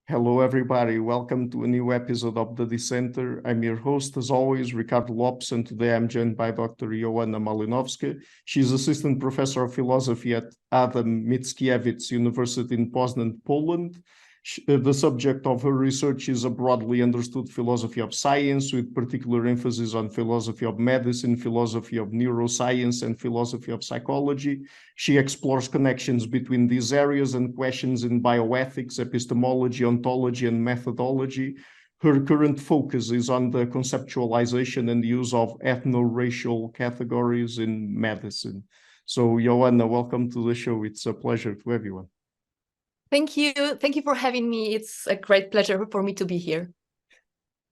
Hello, everybody. Welcome to a new episode of the Dissenter. I'm your host, as always, Ricardo Lopes, and today I'm joined by Dr. Joanna Malinowska. She's assistant professor of philosophy at Adam Mickiewicz University in Poznań, Poland. The subject of her research is a broadly understood philosophy of science, with particular emphasis on philosophy of medicine, philosophy of neuroscience, and philosophy of psychology. She explores connections between these areas and questions in bioethics, epistemology, ontology, and methodology. Her current focus is on the conceptualization and use of ethnoracial categories in medicine. So, Joanna, welcome to the show. It's a pleasure to have you on. Thank you. Thank you for having me. It's a great pleasure for me to be here.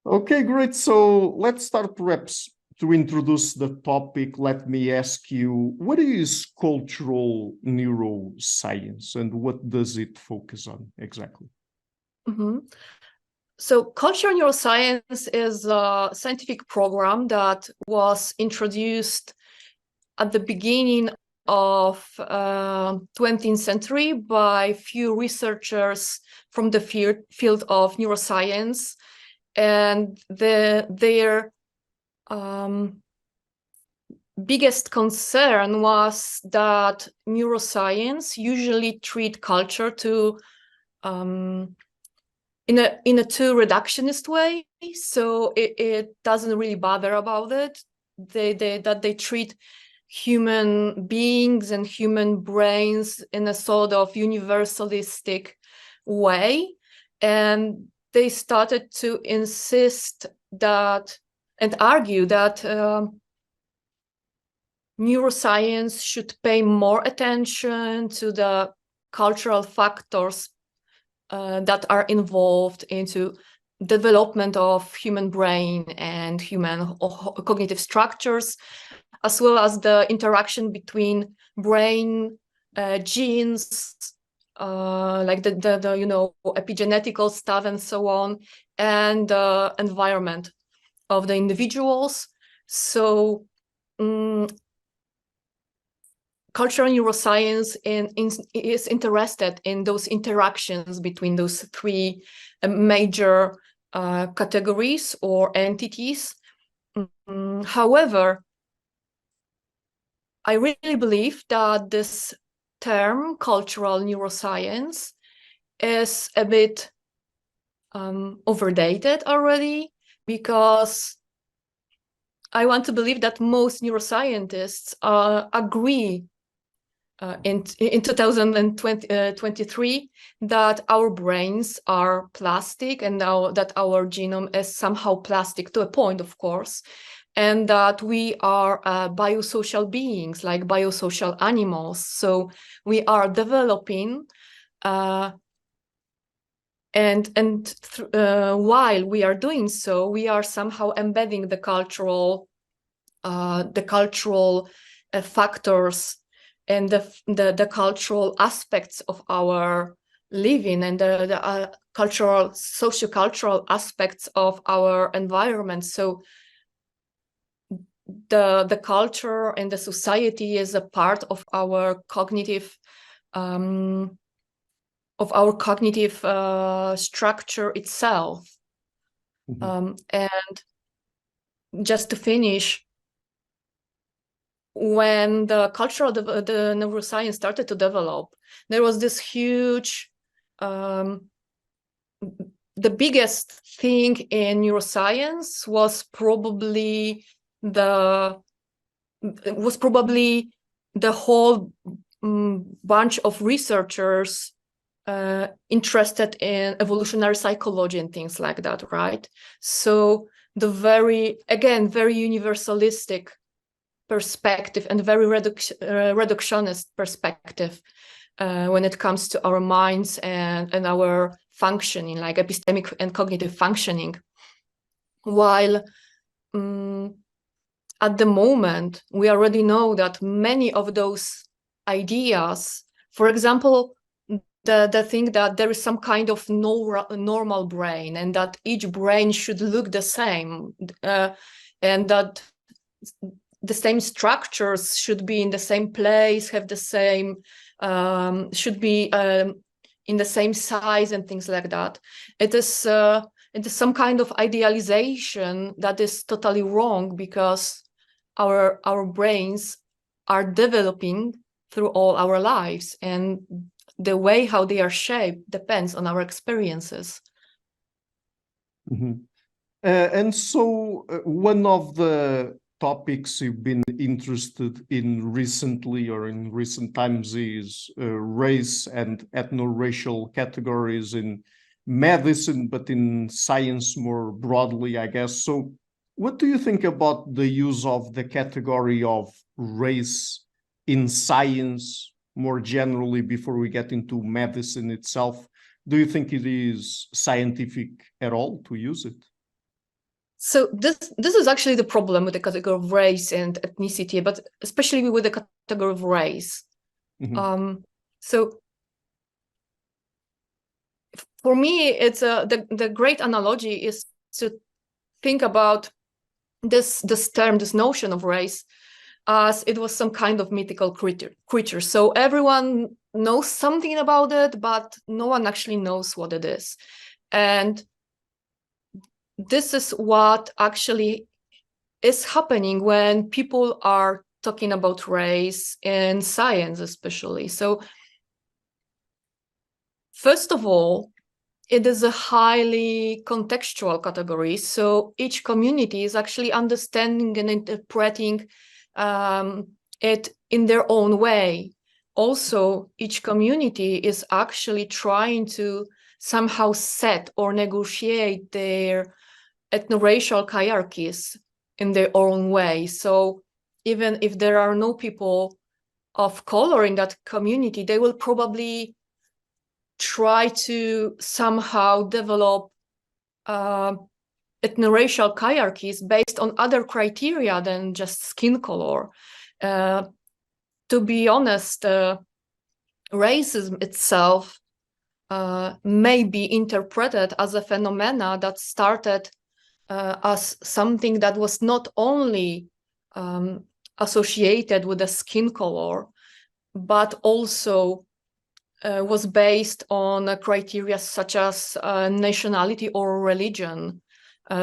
Okay, great. So let's start perhaps to introduce the topic. Let me ask you, what is cultural neuroscience and what does it focus on exactly? Mm-hmm. So cultural neuroscience is a scientific program that was introduced at the beginning of 20th century by few researchers from the field of neuroscience, and their biggest concern was that neuroscience usually treat culture to in a too reductionist way, so it doesn't really bother about it. They treat human beings and human brains in a sort of universalistic way, and they started to insist that and argue that neuroscience should pay more attention to the cultural factors that are involved into development of human brain and human cognitive structures, as well as the interaction between brain, genes, like the epigenetical stuff and so on, and the environment of the individuals. So cultural neuroscience is interested in those interactions between those three major categories or entities. However, I really believe that this term, cultural neuroscience, is a bit overdated already, because I want to believe that most neuroscientists agree in 2023 that our brains are plastic, and now that our genome is somehow plastic to a point, of course, and that we are biosocial beings, like biosocial animals. So we are developing, and while we are doing so, we are somehow embedding the cultural factors and the cultural aspects of our living, and the cultural, sociocultural aspects of our environment. So the culture and the society is a part of our cognitive structure itself. Mm-hmm. And just to finish, when the neuroscience started to develop, there was this huge, the biggest thing in neuroscience was probably the whole bunch of researchers interested in evolutionary psychology and things like that, right? So the very universalistic perspective and very reductionist perspective when it comes to our minds and our functioning, like epistemic and cognitive functioning. While at the moment, we already know that many of those ideas, for example, the thing that there is some kind of normal brain, and that each brain should look the same, and that the same structures should be in the same place, have the same, should be in the same size and things like that. It is some kind of idealization that is totally wrong, because our brains are developing through all our lives, and the way how they are shaped depends on our experiences. Mm-hmm. And so one of the topics you've been interested in recently or in recent times is race and ethnoracial categories in medicine, but in science more broadly, I guess. So what do you think about the use of the category of race in science more generally before we get into medicine itself? Do you think it is scientific at all to use it? So this is actually the problem with the category of race and ethnicity, but especially with the category of race. Mm-hmm. So for me, it's the great analogy is to think about this term, this notion of race, as it was some kind of mythical creature. So everyone knows something about it, but no one actually knows what it is. And this is what actually is happening when people are talking about race in science, especially. So first of all, it is a highly contextual category. So each community is actually understanding and interpreting it in their own way. Also, each community is actually trying to somehow set or negotiate their ethnoracial hierarchies in their own way. So even if there are no people of color in that community, they will probably try to somehow develop ethnoracial hierarchies based on other criteria than just skin color. To be honest, racism itself may be interpreted as a phenomena that started as something that was not only associated with the skin color, but also was based on criteria such as nationality or religion.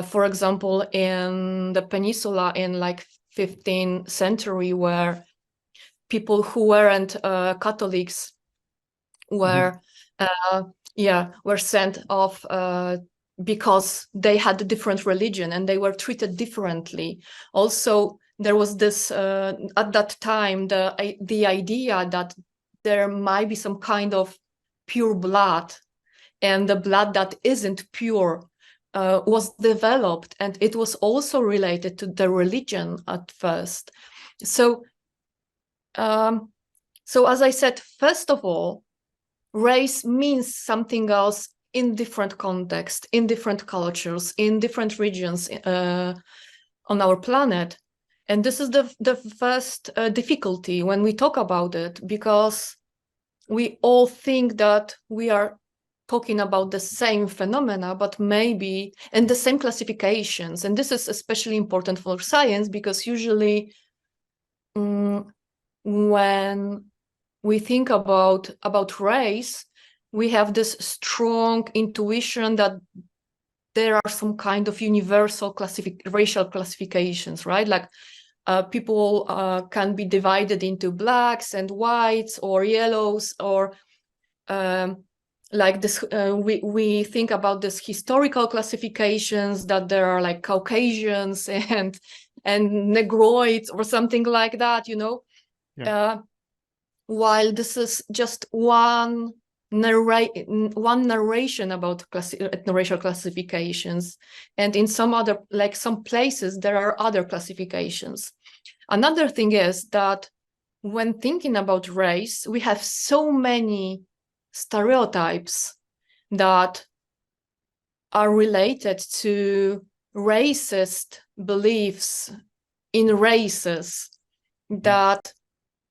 For example, in the peninsula in like 15th century, where people who weren't Catholics were were sent off because they had a different religion and they were treated differently. Also, there was this at that time the idea that there might be some kind of pure blood, and the blood that isn't pure was developed, and it was also related to the religion at first. So as I said, first of all, race means something else in different contexts, in different cultures, in different regions on our planet. And this is the first difficulty when we talk about it, because we all think that we are talking about the same phenomena, but maybe, and the same classifications. And this is especially important for science, because usually when we think about race, we have this strong intuition that there are some kind of universal racial classifications, right? Like people can be divided into blacks and whites or yellows, or like this. We think about this historical classifications, that there are like Caucasians and Negroids or something like that, you know. Yeah. While this is just one narration about ethnoracial classifications, and in some other, like some places, there are other classifications. Another thing is that when thinking about race, we have so many stereotypes that are related to racist beliefs in races that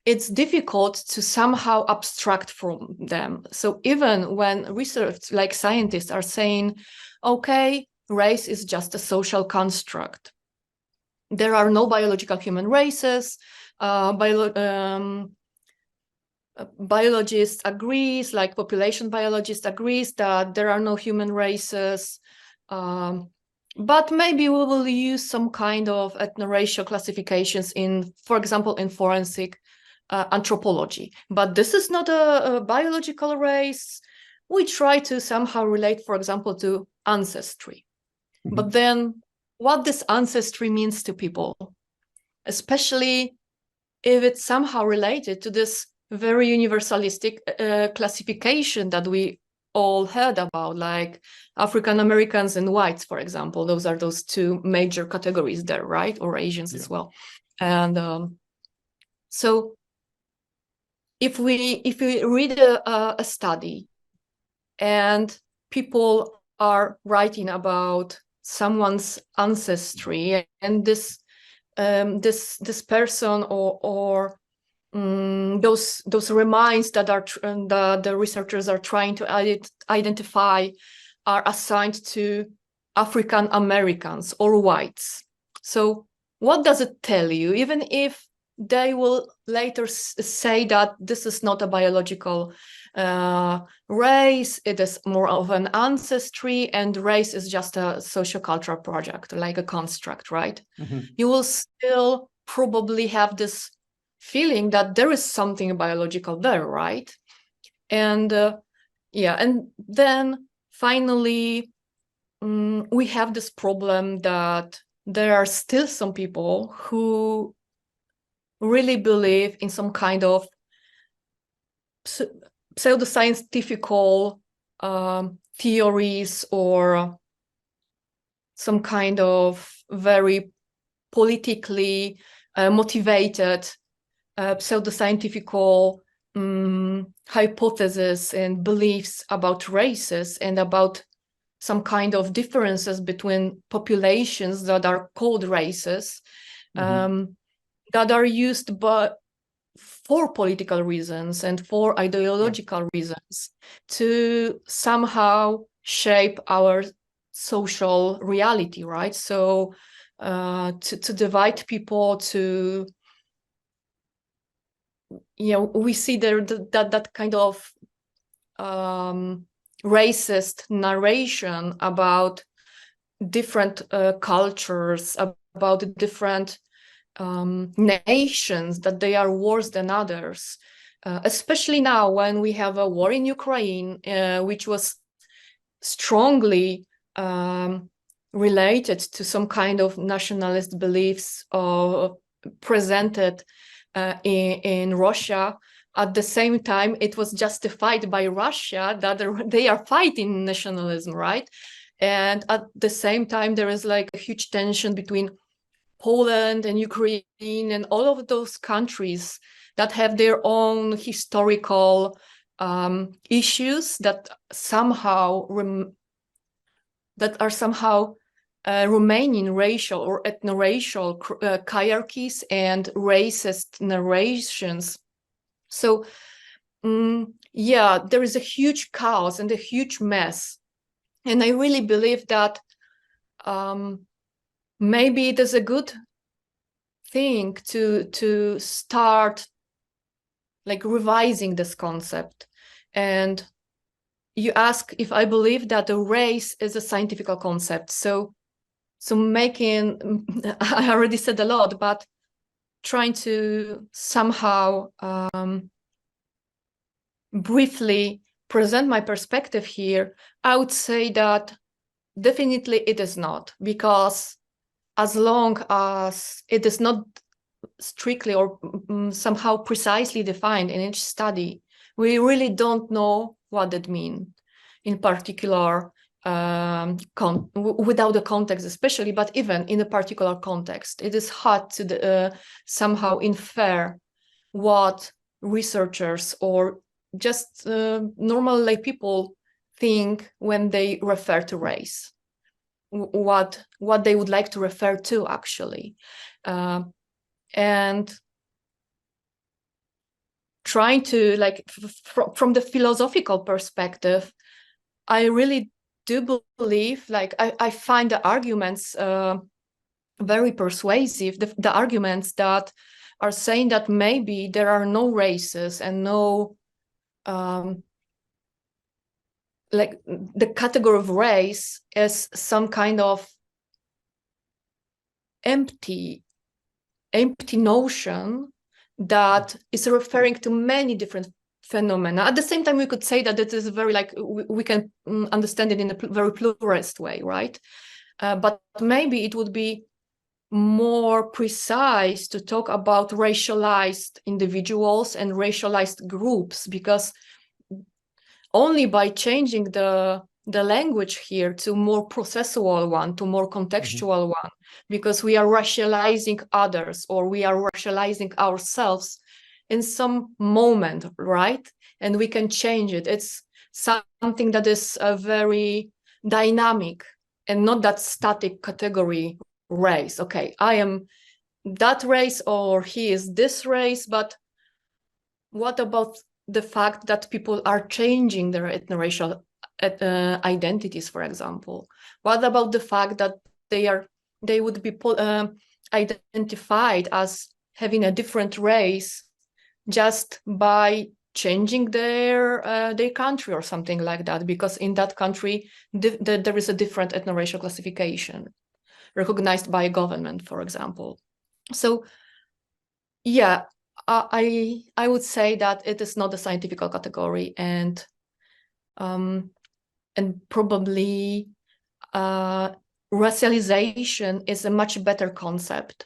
it's difficult to somehow abstract from them. So even when research, like scientists are saying, okay, race is just a social construct. There are no biological human races. biologist agrees, like population biologist agrees that there are no human races, but maybe we will use some kind of ethnoracial classifications in, for example, in forensic anthropology. But this is not a biological race. We try to somehow relate, for example, to ancestry. Mm-hmm. But then what this ancestry means to people, especially if it's somehow related to this very universalistic classification that we all heard about, like African Americans and whites, for example. Those two major categories there, right? Or Asians as well. And so if we read a study and people are writing about someone's ancestry, and this person or those remains that the researchers are trying to identify are assigned to African Americans or whites. So what does it tell you? Even if they will later say that this is not a biological race, it is more of an ancestry, and race is just a sociocultural project, like a construct, right? Mm-hmm. You will still probably have this feeling that there is something biological there, right? And and then finally we have this problem that there are still some people who really believe in some kind of pseudoscientific theories, or some kind of very politically motivated pseudoscientific hypotheses and beliefs about races and about some kind of differences between populations that are called races, that are used for political reasons and for ideological reasons to somehow shape our social reality, right? So to divide people, to we see there that kind of racist narration about different cultures, about different nations, that they are worse than others, especially now when we have a war in Ukraine, which was strongly related to some kind of nationalist beliefs presented in Russia. At the same time, it was justified by Russia that they are fighting nationalism, right? And at the same time, there is like a huge tension between Poland and Ukraine and all of those countries that have their own historical issues that are somehow remaining racial or ethnoracial hierarchies and racist narrations. So there is a huge chaos and a huge mess, and I really believe that maybe it is a good thing to start like revising this concept. And you ask if I believe that a race is a scientific concept. So making, I already said a lot, but trying to somehow briefly present my perspective here, I would say that definitely it is not, because as long as it is not strictly or somehow precisely defined in each study, we really don't know what it means in particular, without the context especially, but even in a particular context. It is hard to somehow infer what researchers or just normal lay people think when they refer to race, what they would like to refer to actually. And trying to, like, from the philosophical perspective, I really do believe, like, I find the arguments very persuasive, the arguments that are saying that maybe there are no races and no like the category of race is some kind of empty notion that is referring to many different phenomena. At the same time, we could say that it is very like we can understand it in a very pluralist way, right? But maybe it would be more precise to talk about racialized individuals and racialized groups, because only by changing the language here to more processual one, to more contextual one, because we are racializing others or we are racializing ourselves in some moment, right? And we can change it. It's something that is a very dynamic and not that static category race. Okay, I am that race or he is this race, but what about the fact that people are changing their ethnoracial identities, for example? What about the fact that they would be identified as having a different race just by changing their country or something like that, because in that country there is a different ethnoracial classification recognized by a government, for example. So yeah, I would say that it is not a scientific category, and probably racialization is a much better concept.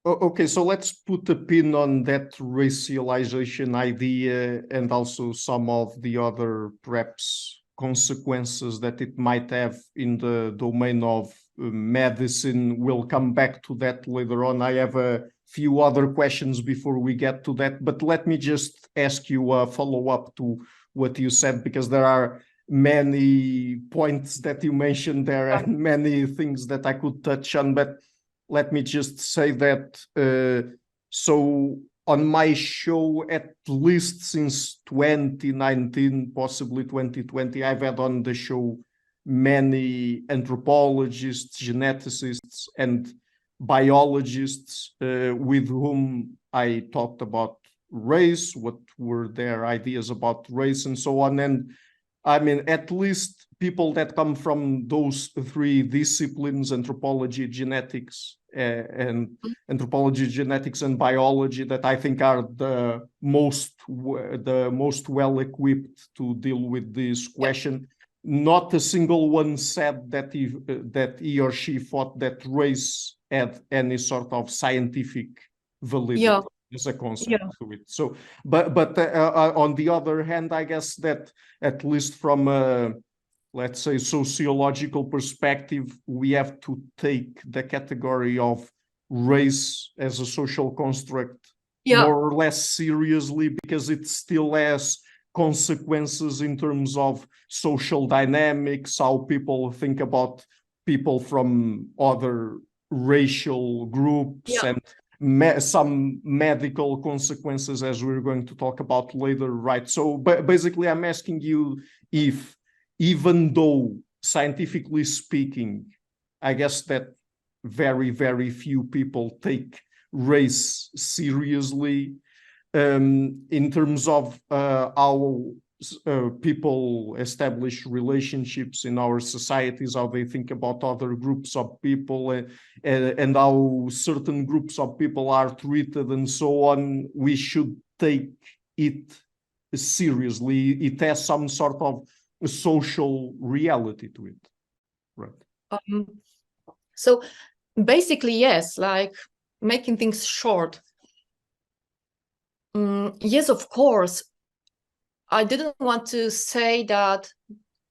Okay, so let's put a pin on that racialization idea and also some of the other perhaps consequences that it might have in the domain of medicine. We'll come back to that later on. I have a few other questions before we get to that, but let me just ask you a follow-up to what you said, because there are many points that you mentioned there and many things that I could touch on, but let me just say that, so on my show, at least since 2019, possibly 2020, I've had on the show many anthropologists, geneticists, and biologists with whom I talked about race, what were their ideas about race, and so on. And I mean, at least people that come from those three disciplines, anthropology, genetics, and anthropology, genetics, and biology, that I think are the most well equipped to deal with this question. Not a single one said that he or she thought that race had any sort of scientific validity as a concept to it. So, but on the other hand, I guess that at least from a, let's say, sociological perspective, we have to take the category of race as a social construct more or less seriously, because it still has consequences in terms of social dynamics, how people think about people from other racial groups, and some medical consequences, as we're going to talk about later, right? So basically, I'm asking you if, even though scientifically speaking, I guess that very, very few people take race seriously, in terms of how people establish relationships in our societies, how they think about other groups of people, and how certain groups of people are treated and so on, we should take it seriously. It has some sort of social reality to it, right? So basically, yes, like making things short. Yes, of course. I didn't want to say that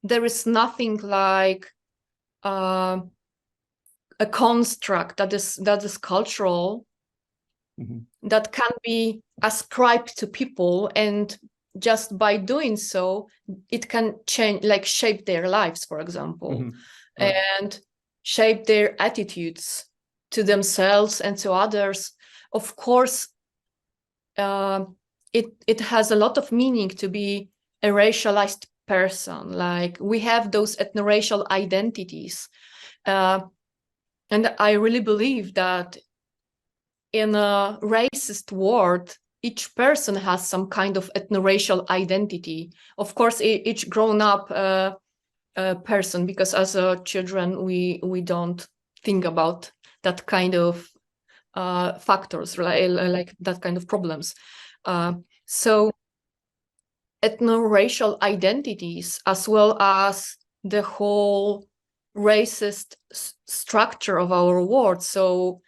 there is nothing like a construct that is cultural, that can be ascribed to people, and just by doing so, it can change, like shape their lives, for example, and shape their attitudes to themselves and to others. Of course, it has a lot of meaning to be a racialized person. Like we have those ethnoracial identities, and I really believe that in a racist world, each person has some kind of ethnoracial identity. Of course, each grown-up person, because as children we don't think about that kind of factors, like that kind of problems. So ethnoracial identities, as well as the whole racist structure of our world, so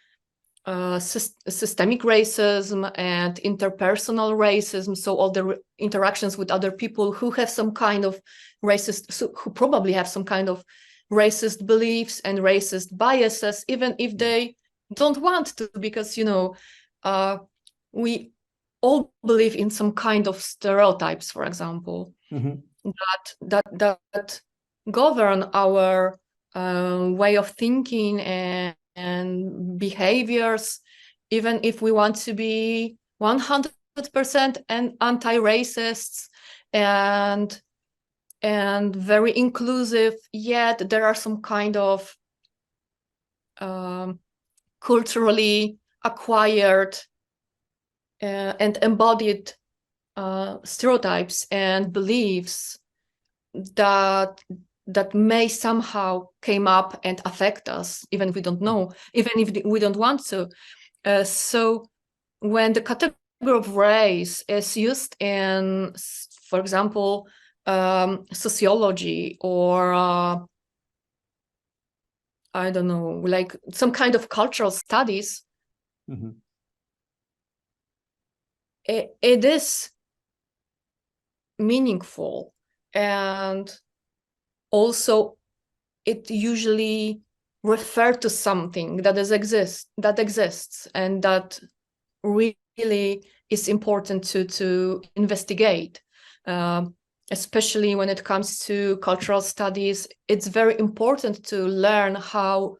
systemic racism and interpersonal racism, so all the interactions with other people who have some kind of racist, who probably have some kind of racist beliefs and racist biases, even if they don't want to, because we all believe in some kind of stereotypes, for example, that govern our way of thinking and behaviors, even if we want to be 100% and anti-racists and very inclusive, yet there are some kind of culturally acquired and embodied stereotypes and beliefs that may somehow came up and affect us, even if we don't know, even if we don't want to. So when the category of race is used in, for example, sociology or I don't know, like some kind of cultural studies, it is meaningful, and also it usually refers to something that exists and that really is important to investigate. Especially when it comes to cultural studies, it's very important to learn how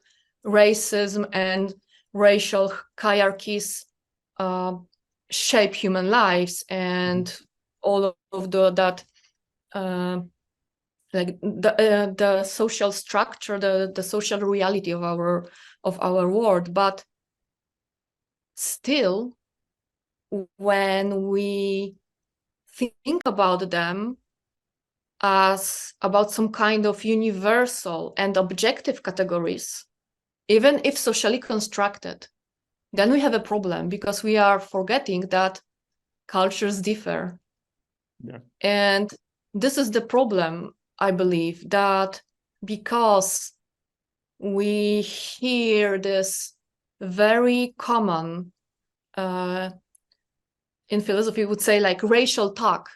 racism and racial hierarchies shape human lives, and all of like the social structure, the social reality of our world. But still, when we think about them as about some kind of universal and objective categories, even if socially constructed, then we have a problem, because we are forgetting that cultures differ. And this is the problem, I believe, that because we hear this very common, in philosophy we would say, like racial talk,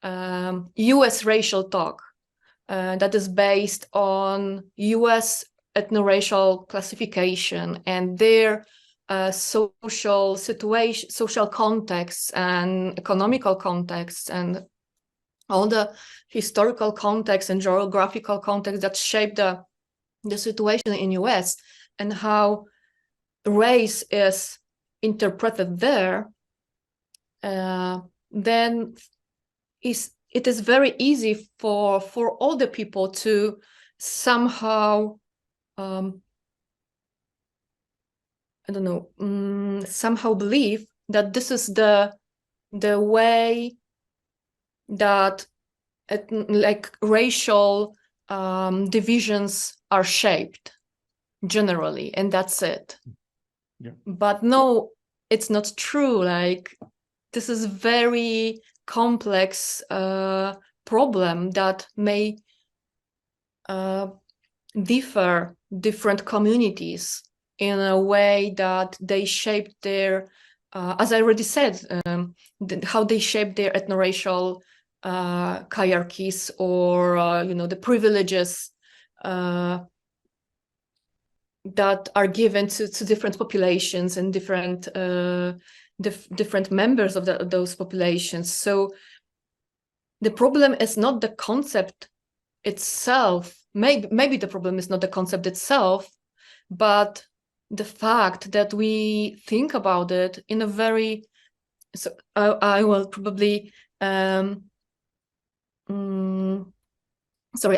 US racial talk, that is based on US ethnoracial classification and their social situation, social contexts and economical contexts, and all the historical context and geographical context that shape the situation in US, and how race is interpreted there, then it is very easy for all the people to somehow I don't know, somehow believe that this is the way that like racial divisions are shaped generally, and that's it. But no, it's not true. Like, this is very complex problem that may different communities in a way that they shape their, as I already said, how they shape their ethnoracial hierarchies, or the privileges that are given to different populations and different different members of those populations. So the problem is not the concept itself. Maybe the problem is not the concept itself, but the fact that we think about it in a very, so I will probably sorry,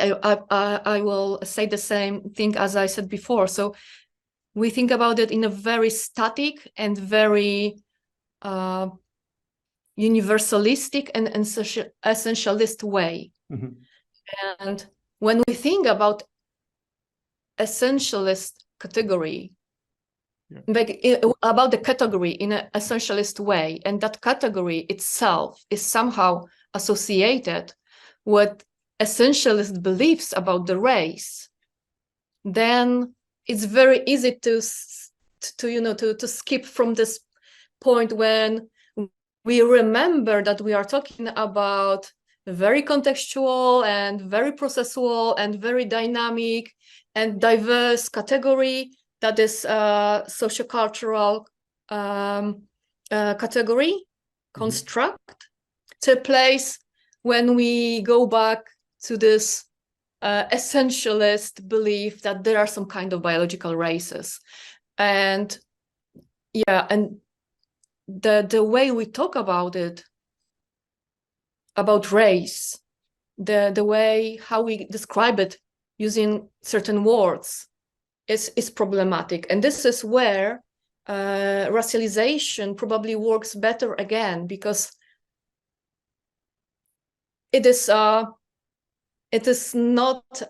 I will say the same thing as I said before. So we think about it in a very static and very universalistic and essentialist way. Mm-hmm. And when we think about essentialist category, about the category in an essentialist way, and that category itself is somehow associated with essentialist beliefs about the race, then it's very easy to skip from this point when we remember that we are talking about a very contextual and very processual and very dynamic and diverse category that is a sociocultural category construct, to a place when we go back to this essentialist belief that there are some kind of biological races. And and the way we talk about it, about race, the way how we describe it using certain words is problematic. And this is where racialization probably works better again, because it is not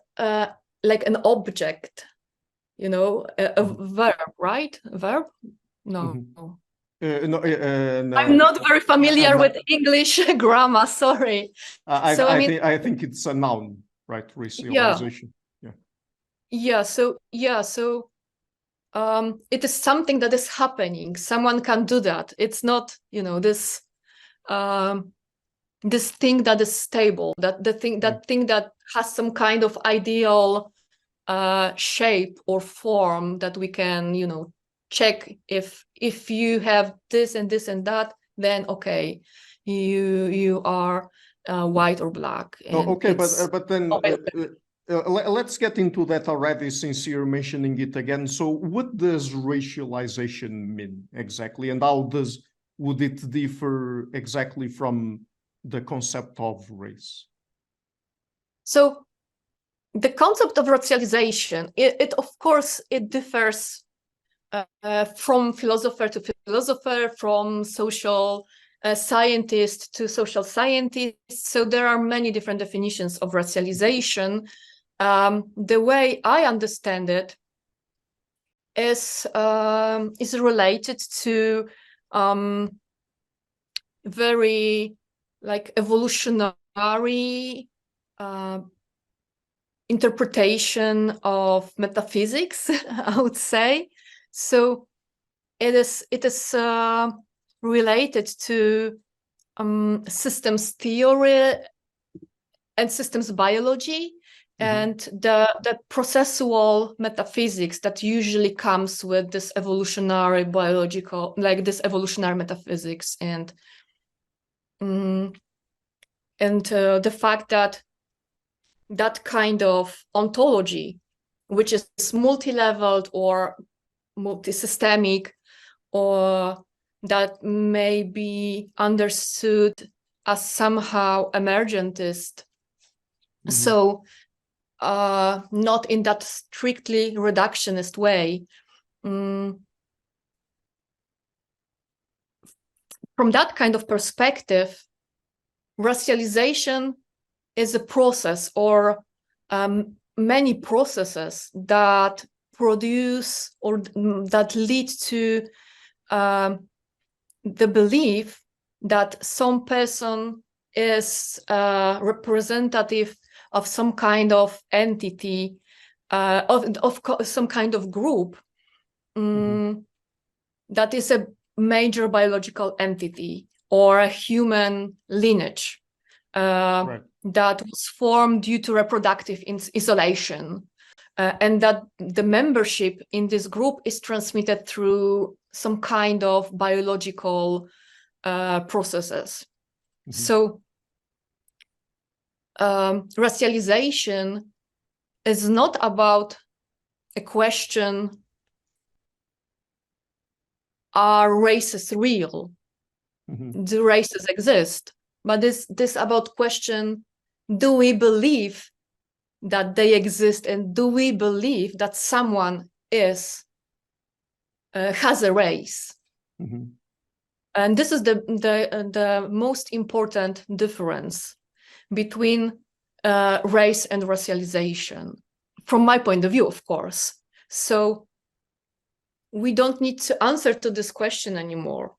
like an object, a verb, right? A verb? No. No, I'm not very familiar with English grammar, sorry. I think it's a noun, right? Racialization. So it is something that is happening. Someone can do that. It's not, this this thing that is stable, that thing that has some kind of ideal shape or form that we can, check if you have this and this and that, then okay, you are white or black. Okay, but then let's get into that already, since you're mentioning it again. So what does racialization mean exactly, and how would it differ exactly from the concept of race? So the concept of racialization, it of course, it differs from philosopher to philosopher, from social scientist to social scientist. So there are many different definitions of racialization. The way I understand it is related to very evolutionary interpretation of metaphysics, I would say. So it is related to systems theory and systems biology, and the processual metaphysics that usually comes with this evolutionary biological, this evolutionary metaphysics, and the fact that that kind of ontology, which is multi-leveled or multi-systemic, or that may be understood as somehow emergentist, so not in that strictly reductionist way. From that kind of perspective, racialization is a process, or many processes that produce or that lead to the belief that some person is representative of some kind of entity, of some kind of group, that is a major biological entity or a human lineage that was formed due to reproductive isolation. And that the membership in this group is transmitted through some kind of biological processes. So racialization is not about a question, are races real? Do races exist? But this about question, do we believe that they exist, and do we believe that someone is has a race. Mm-hmm. And this is the most important difference between race and racialization, from my point of view, of course. So we don't need to answer to this question anymore.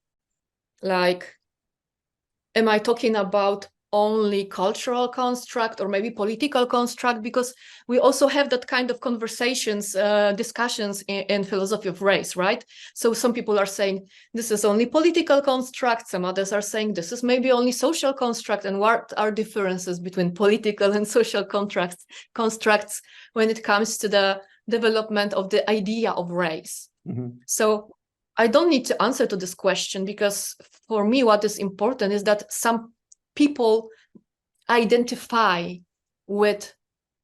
Like, am I talking about only cultural construct or maybe political construct? Because we also have that kind of conversations, discussions in philosophy of race, right? So some people are saying this is only political construct, some others are saying this is maybe only social construct, and what are differences between political and social constructs when it comes to the development of the idea of race? Mm-hmm. So I don't need to answer to this question, because for me, what is important is that some people identify with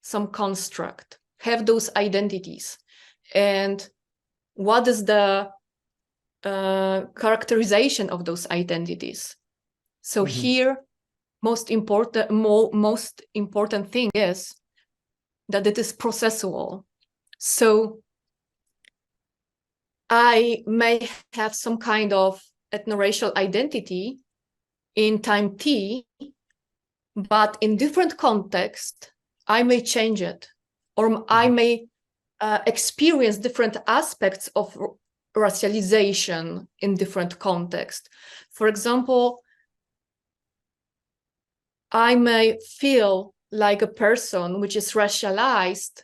some construct, have those identities. And what is the characterization of those identities? So mm-hmm. Here, most important thing is that it is processual. So I may have some kind of ethnoracial identity in time t, but in different context, I may change it, or I may experience different aspects of racialization in different context. For example, I may feel like a person which is racialized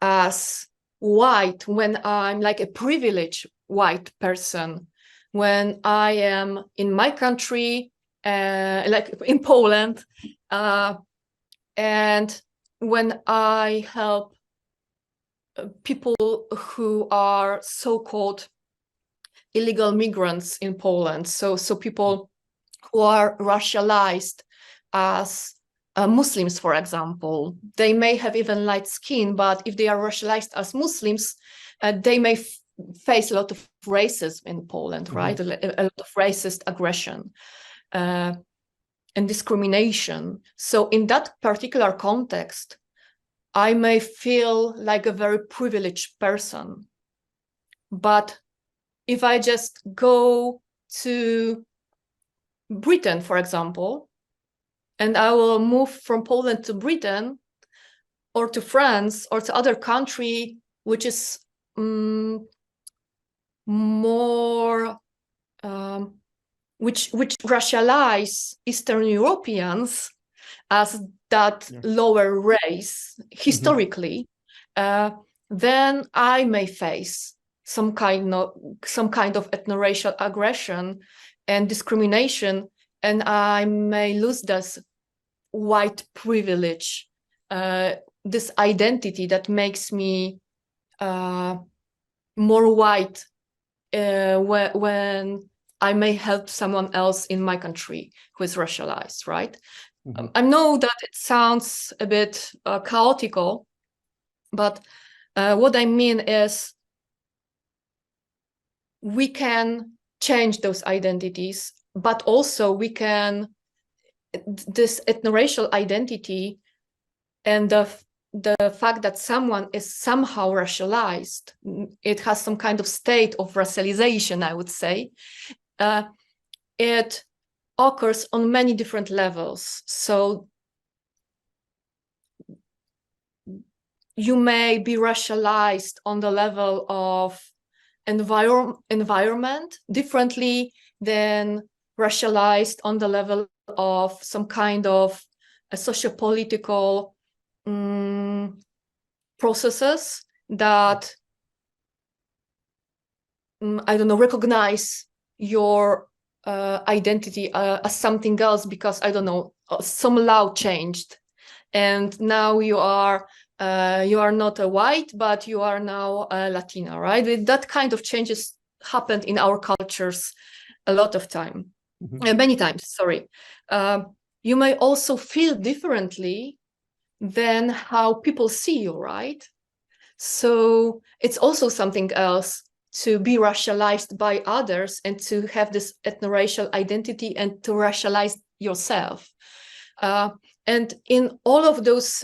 as white when I'm like a privileged white person, when I am in my country, like in Poland, and when I help people who are so-called illegal migrants in Poland, so people who are racialized as Muslims, for example. They may have even light skin, but if they are racialized as Muslims, they may face a lot of racism in Poland, mm-hmm. right? A lot of racist aggression and discrimination. So in that particular context, I may feel like a very privileged person. But if I just go to Britain, for example, and I will move from Poland to Britain or to France or to other country, which is more, which racialize Eastern Europeans as that lower race historically, mm-hmm. Then I may face some kind of ethnoracial aggression and discrimination, and I may lose this white privilege, this identity that makes me more white when I may help someone else in my country who is racialized, right? Mm-hmm. I know that it sounds a bit chaotical, but what I mean is we can change those identities, but also we can, this ethnoracial identity and the fact that someone is somehow racialized, it has some kind of state of racialization, I would say, it occurs on many different levels. So you may be racialized on the level of environment differently than racialized on the level of some kind of a sociopolitical processes that I don't know, recognize your identity as something else because, I don't know, some law changed and now you are not a white, but you are now a Latina, right? That kind of changes happened in our cultures a lot of time, mm-hmm. Many times, sorry. You may also feel differently than how people see you, right? So it's also something else to be racialized by others and to have this ethnoracial identity and to racialize yourself. And in all of those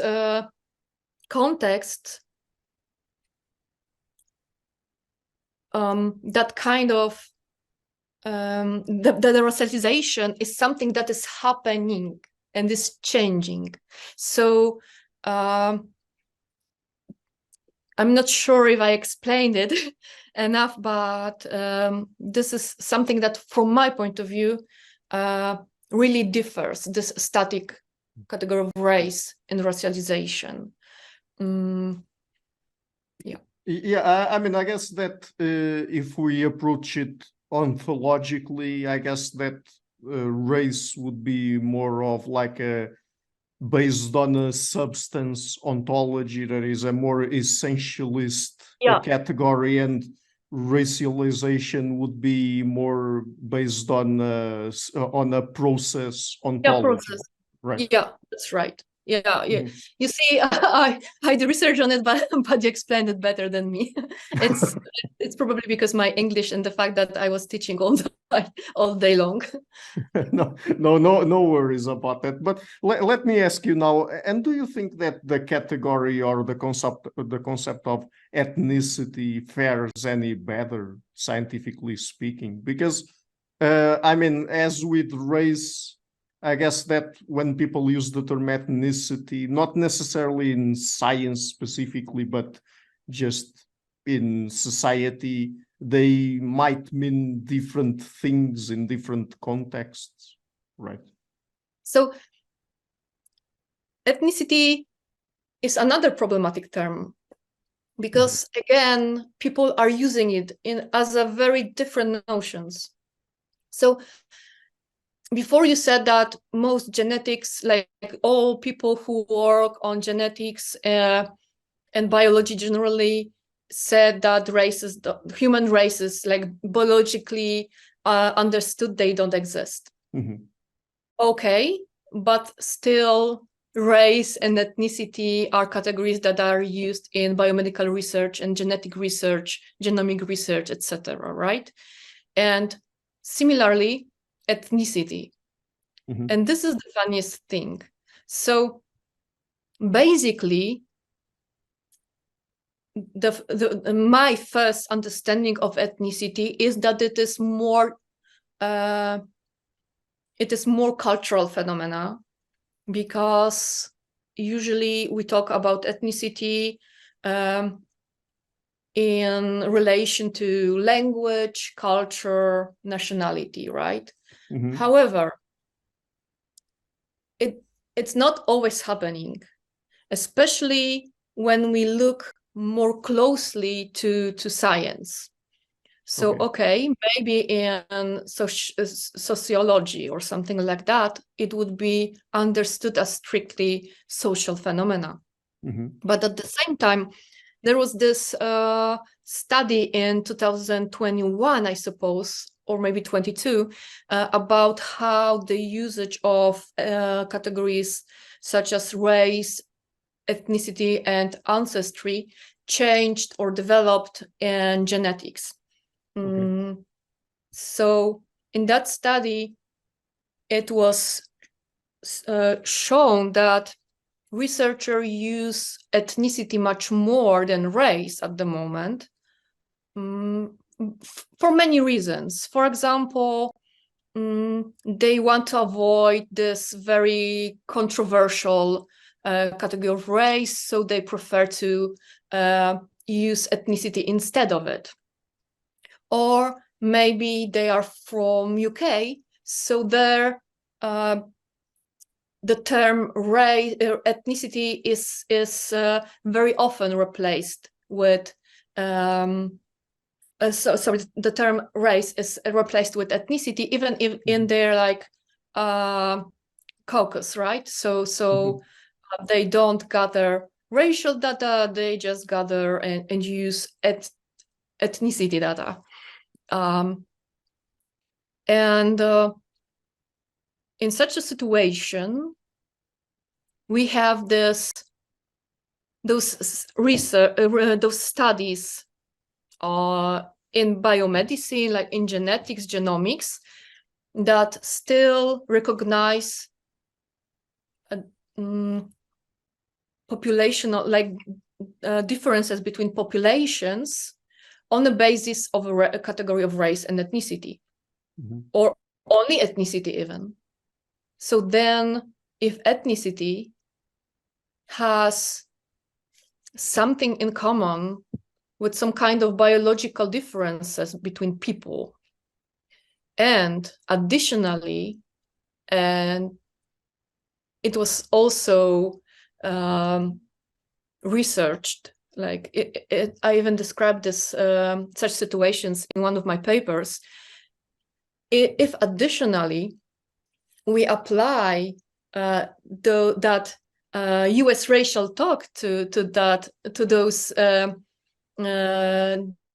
contexts, that kind of the racialization is something that is happening and is changing. So I'm not sure if I explained it enough, but this is something that, from my point of view, really differs, this static category of race and racialization. Yeah, I mean, I guess that if we approach it ontologically, I guess that race would be more of like a based on a substance ontology that is a more essentialist category, and racialization would be more based on a process ontology. Yeah, process. Right. Yeah, that's right. Yeah. You see, I do research on it, but you explained it better than me. It's probably because my English and the fact that I was teaching all day long. No worries about that. But let me ask you now, and do you think that the category or the concept of ethnicity fares any better, scientifically speaking? Because I mean, as with race, I guess that when people use the term ethnicity, not necessarily in science specifically, but just in society, they might mean different things in different contexts, right? So ethnicity is another problematic term because, again, people are using it as a very different notions. So before you said that most genetics, like all people who work on genetics and biology generally, said that human races, like biologically understood, they don't exist. Okay, but still race and ethnicity are categories that are used in biomedical research and genetic research, genomic research, etc., right? And similarly, ethnicity. And this is the funniest thing. So basically, my first understanding of ethnicity is that it is more cultural phenomena, because usually we talk about ethnicity in relation to language, culture, nationality, right? However, it's not always happening, especially when we look more closely to science. So, okay, maybe in sociology or something like that, it would be understood as strictly social phenomena. But at the same time, there was this study in 2021, I suppose, or maybe 22, about how the usage of categories such as race, ethnicity, and ancestry changed or developed in genetics. So in that study, it was shown that researchers use ethnicity much more than race at the moment, for many reasons. For example, they want to avoid this very controversial category of race, so they prefer to use ethnicity instead of it. Or maybe they are from UK, so there the term race, ethnicity is very often replaced with the term race is replaced with ethnicity, even if in their like caucus, right? So they don't gather racial data; they just gather and use ethnicity data. In such a situation, we have those studies in biomedicine, like in genetics, genomics, that still recognize populational, like differences between populations on the basis of a category of race and ethnicity, or only ethnicity even. So then if ethnicity has something in common with some kind of biological differences between people, and additionally, and it was also researched, like I even described this such situations in one of my papers. If additionally we apply that US racial talk to those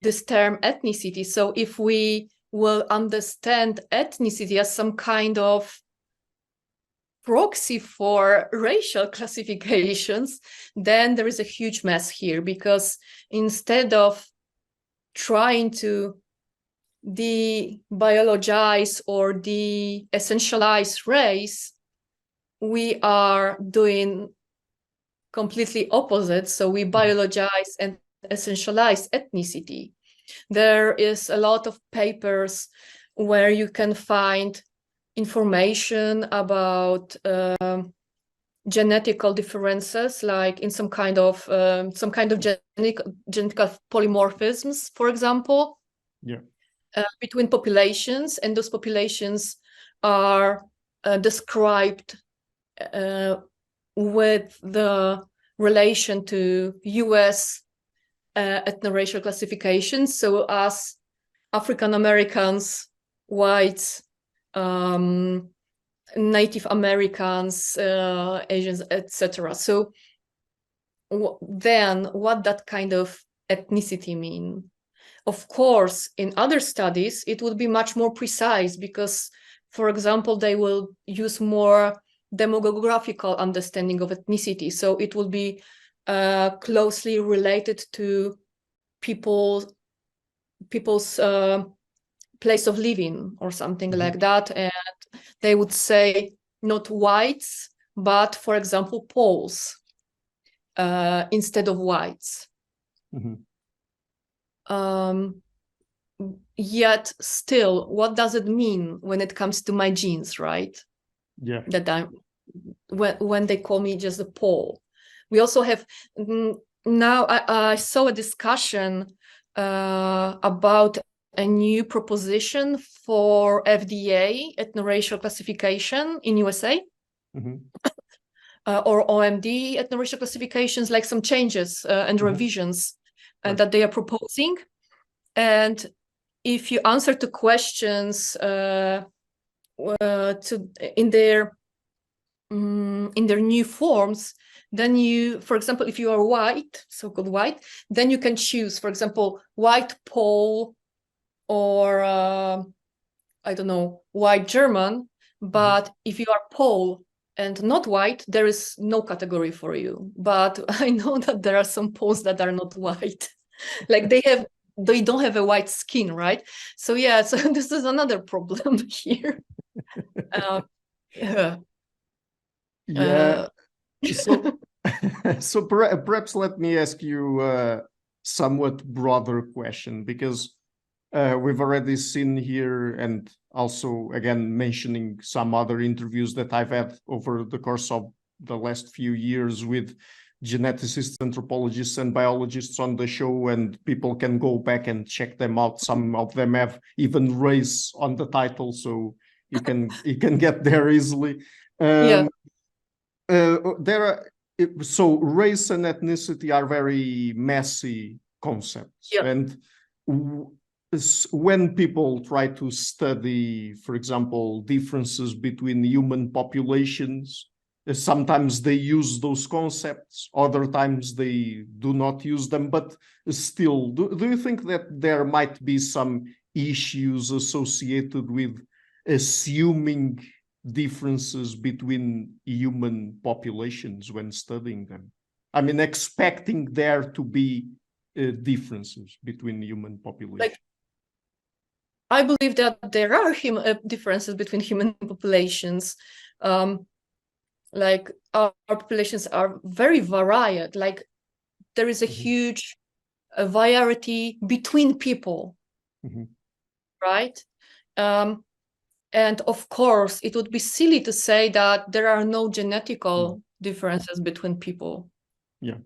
this term ethnicity. So if we will understand ethnicity as some kind of proxy for racial classifications, then there is a huge mess here, because instead of trying to de-biologize or de-essentialize race, we are doing completely opposite. So we biologize and essentialize ethnicity. There is a lot of papers where you can find information about genetical differences, like in some kind of genetic polymorphisms, for example, between populations, and those populations are described with the relation to US ethnoracial classifications. So as African Americans, whites, Native Americans, Asians, etc. So then what that kind of ethnicity mean? Of course, in other studies, it would be much more precise, because, for example, they will use more demographical understanding of ethnicity. So it will be closely related to people's place of living or something like that. And they would say not whites, but, for example, Poles instead of whites. Yet still, what does it mean when it comes to my genes, right? Yeah. That when they call me just a Pole. We also have, now I saw a discussion about a new proposition for FDA, ethnoracial classification in USA, or OMD ethnoracial classifications, like some changes and revisions that they are proposing. And if you answer to questions in their new forms, then you, for example, if you are white, so-called white, then you can choose, for example, white Pole, or I don't know, white German. But if you are Pole and not white, there is no category for you. But I know that there are some Poles that are not white. Like they don't have a white skin, right? So yeah, so this is another problem here. So perhaps let me ask you a somewhat broader question, because we've already seen here, and also again mentioning some other interviews that I've had over the course of the last few years with geneticists, anthropologists, and biologists on the show, and people can go back and check them out. Some of them have even race on the title, so you can get there easily. There are, so race and ethnicity are very messy concepts, and when people try to study, for example, differences between human populations, sometimes they use those concepts, other times they do not use them. But still, do you think that there might be some issues associated with assuming differences between human populations when studying them? I mean, expecting there to be differences between human populations. Like, I believe that there are differences between human populations. Like our populations are very varied. Like there is a huge a variety between people, right? And of course, it would be silly to say that there are no genetical differences between people. Yeah.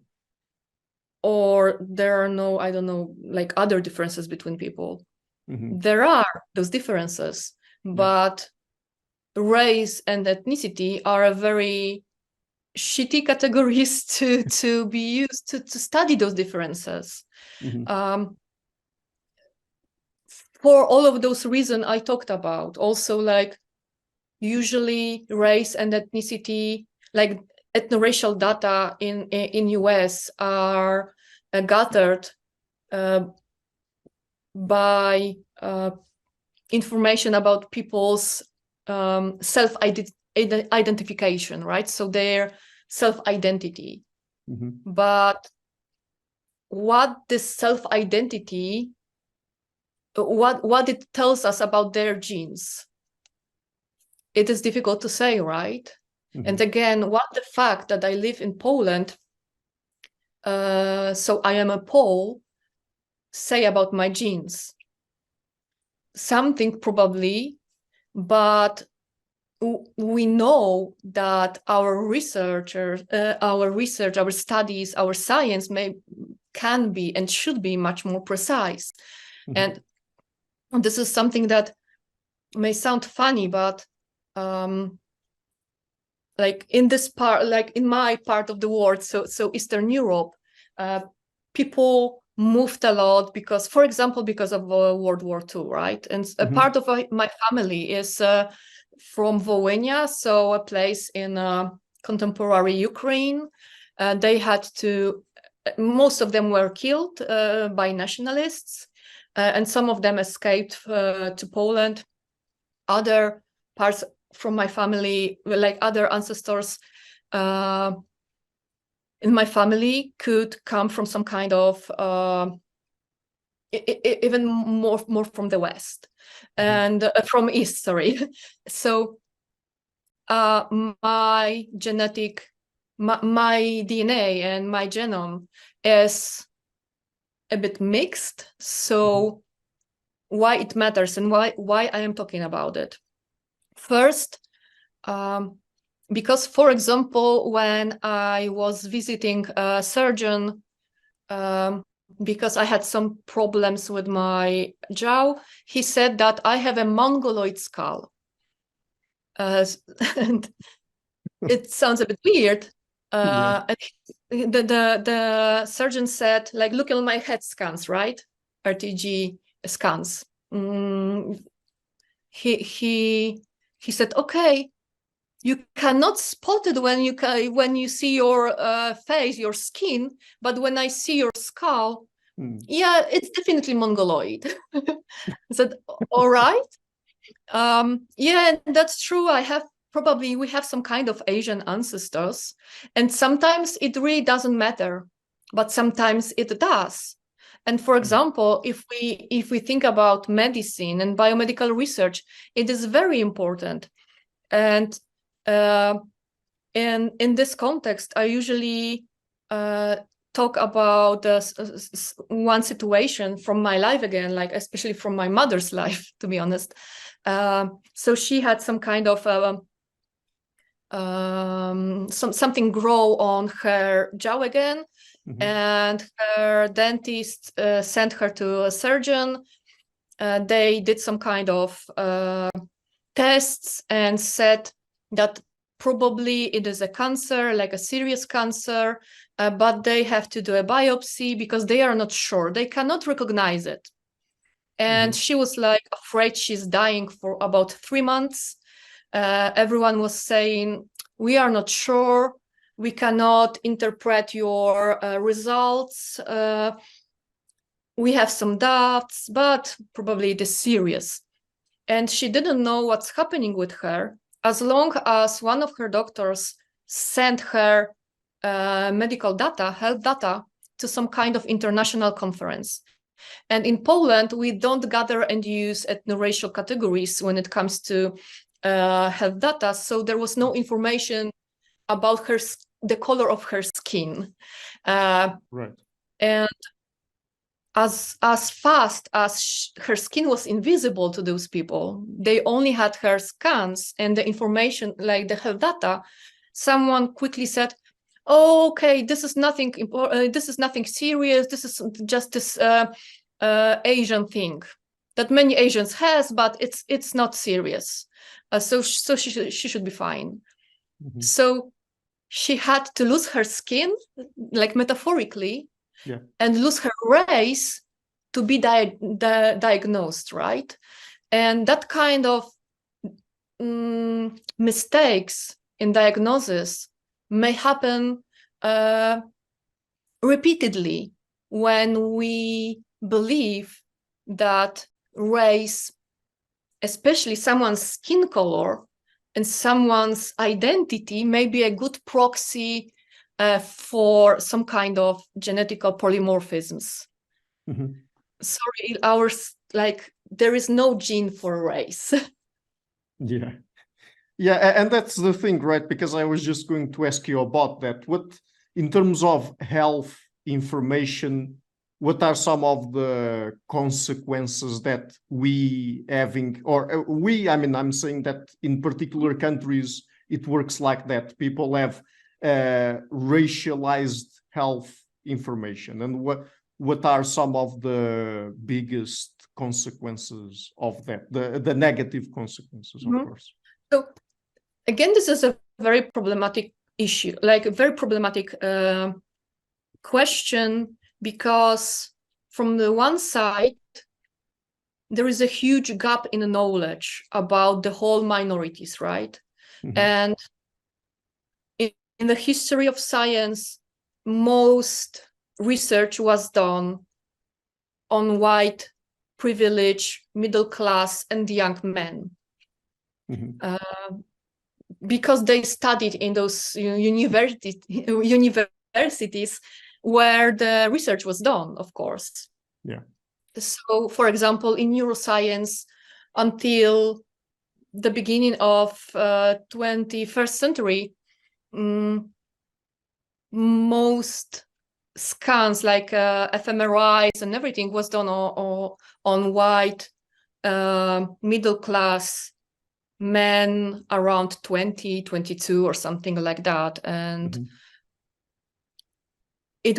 Or there are no, I don't know, like other differences between people. There are those differences, but race and ethnicity are a very shitty categories to be used to study those differences. For all of those reasons I talked about, also like usually race and ethnicity, like ethnoracial data in US are gathered by information about people's self-identification, right? So their self-identity. But what this self-identity, what it tells us about their genes, it is difficult to say, right? And again, what the fact that I live in Poland, so I am a Pole, say about my genes? Something probably, but we know that our researchers, our studies, our science can be and should be much more precise. And this is something that may sound funny, but like in this part, like in my part of the world, so Eastern Europe, people moved a lot because, for example, because of World War II, right? And a part of my family is from Volhynia, so a place in contemporary Ukraine. They had to, most of them were killed by nationalists, and some of them escaped to Poland. Other parts from my family, like other ancestors in my family, could come from some kind of even more from the West and from East, sorry. So my genetic, my DNA and my genome is a bit mixed. So why it matters and why I am talking about it? First, because, for example, when I was visiting a surgeon, because I had some problems with my jaw, he said that I have a mongoloid skull. And it sounds a bit weird. And the surgeon said, like, look at my head scans, right? RTG scans. He said, okay, you cannot spot it when you see your face, your skin, but when I see your skull, yeah, it's definitely mongoloid. I said, all right. Yeah, that's true. We have some kind of Asian ancestors, and sometimes it really doesn't matter, but sometimes it does. And for example, if we think about medicine and biomedical research, it is very important. And in this context, I usually talk about one situation from my life again, like especially from my mother's life, to be honest. So she had some kind of something grow on her jaw again, and her dentist sent her to a surgeon. They did some kind of tests and said that probably it is a cancer, like a serious cancer, but they have to do a biopsy because they are not sure. They cannot recognize it. And she was like afraid she's dying for about 3 months. Everyone was saying, we are not sure. We cannot interpret your results. We have some doubts, but probably it is serious. And she didn't know what's happening with her as long as one of her doctors sent her medical data, health data, to some kind of international conference. And in Poland, we don't gather and use ethnoracial categories when it comes to health data. So there was no information about the color of her skin. Right. And as fast as her skin was invisible to those people, they only had her scans and the information, like the health data, someone quickly said, oh, okay, this is nothing important, this is nothing serious, this is just this Asian thing that many Asians has, but it's not serious. So she should be fine. Mhm. So she had to lose her skin, like metaphorically, and lose her race to be diagnosed, right? And that kind of mistakes in diagnosis may happen repeatedly when we believe that race, especially someone's skin color and someone's identity, may be a good proxy for some kind of genetical polymorphisms. Mhm. Sorry, there is no gene for race. Yeah. Yeah, and that's the thing, right? Because I was just going to ask you about that. What, in terms of health information, what are some of the consequences that we having, or I mean, I'm saying that in particular countries, it works like that. People have racialized health information. And what are some of the biggest consequences of that, the negative consequences, of course? So again, this is a very problematic issue, like a very problematic question, because from the one side, there is a huge gap in the knowledge about the whole minorities, right? Mhm. And in the history of science, most research was done on white, privileged, middle class, and young men. Mhm. Because they studied in those universities where the research was done, of course. Yeah. So, for example, in neuroscience, until the beginning of 21st century, most scans, like fMRIs and everything, was done on white, middle class men around 20, 22 or something like that. And Mhm. it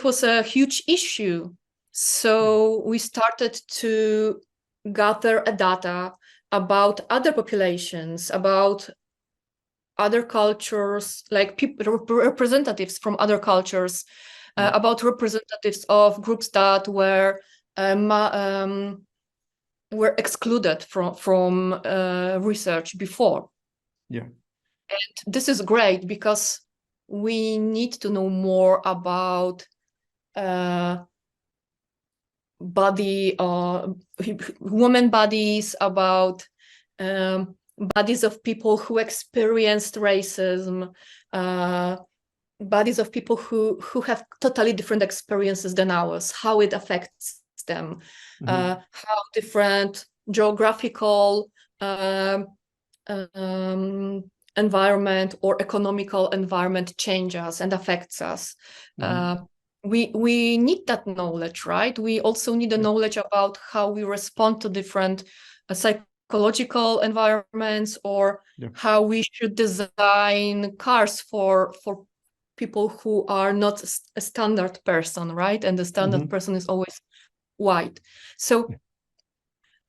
was a huge issue. So we started to gather data about other populations, about other cultures, like representatives from other cultures, about representatives of groups that were excluded from research before. Yeah. And this is great because we need to know more about women bodies, about bodies of people who experienced racism, bodies of people who have totally different experiences than ours, how it affects them, how different geographical environment or economical environment changes and affects us. We need that knowledge, right? We also need the knowledge about how we respond to different psychological environments, or how we should design cars for people who are not a standard person, right? And the standard person is always white. So,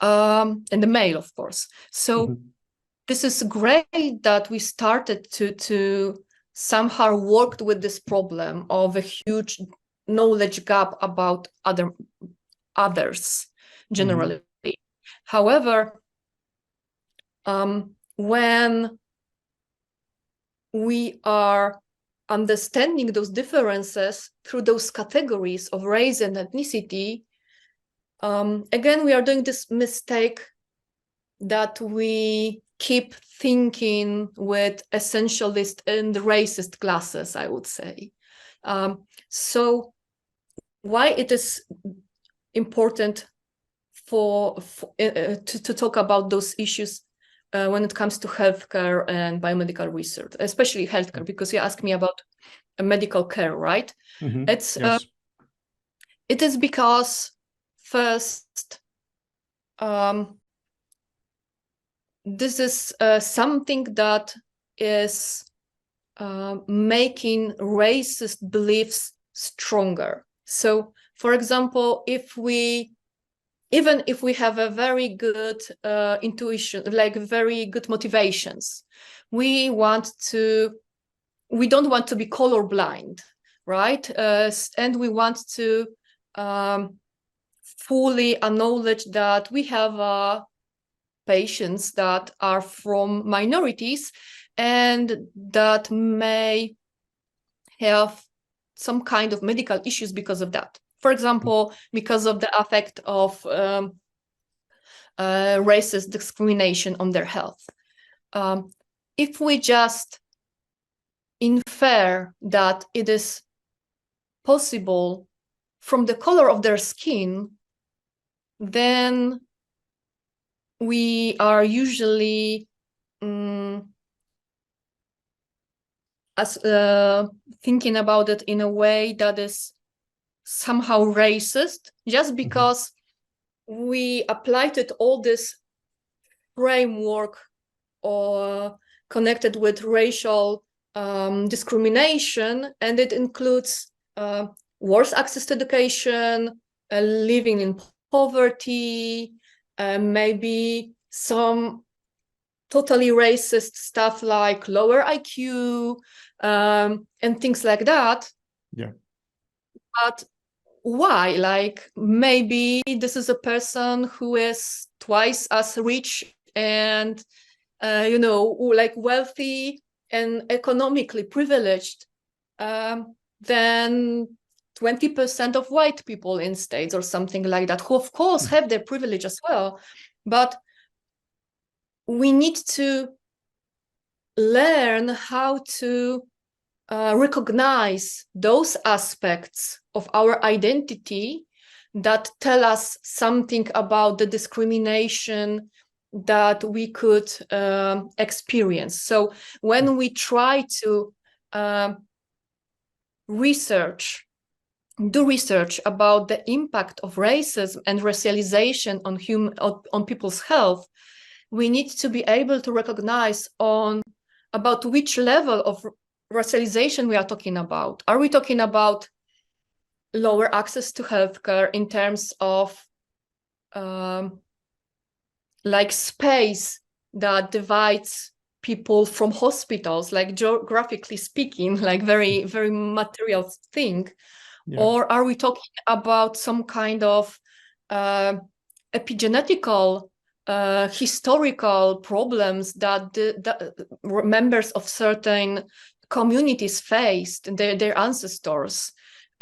and the male, of course. So this is great that we started to somehow worked with this problem of a huge knowledge gap about others generally. However, when we are understanding those differences through those categories of race and ethnicity, again, we are doing this mistake that we keep thinking with essentialist and racist glasses, I would say. So why it is important to talk about those issues when it comes to healthcare and biomedical research, especially healthcare, because you asked me about medical care, right? It is because first, this is something that is making racist beliefs stronger. So, for example, even if we have a very good intuition, like very good motivations, we don't want to be colorblind, right? And we want to fully acknowledge that we have patients that are from minorities and that may have some kind of medical issues because of that. For example, because of the effect of racist discrimination on their health. If we just infer that it is possible from the color of their skin, then we are usually thinking about it in a way that is somehow racist, just because we applied it all this framework or connected with racial discrimination, and it includes worse access to education, living in poverty, maybe some totally racist stuff like lower IQ and things like that. Yeah. But why? Like, maybe this is a person who is twice as rich and like wealthy and economically privileged than 20% of white people in states or something like that, who of course have their privilege as well. But we need to learn how to recognize those aspects of our identity that tell us something about the discrimination that we could experience. So when we try to do research about the impact of racism and racialization on people's health, we need to be able to recognize about which level of racialization we are talking about. Are we talking about lower access to healthcare in terms of like space that divides people from hospitals, like geographically speaking, like very, very material thing? Yeah. Or are we talking about some kind of epigenetical historical problems that the members of certain communities faced, their ancestors?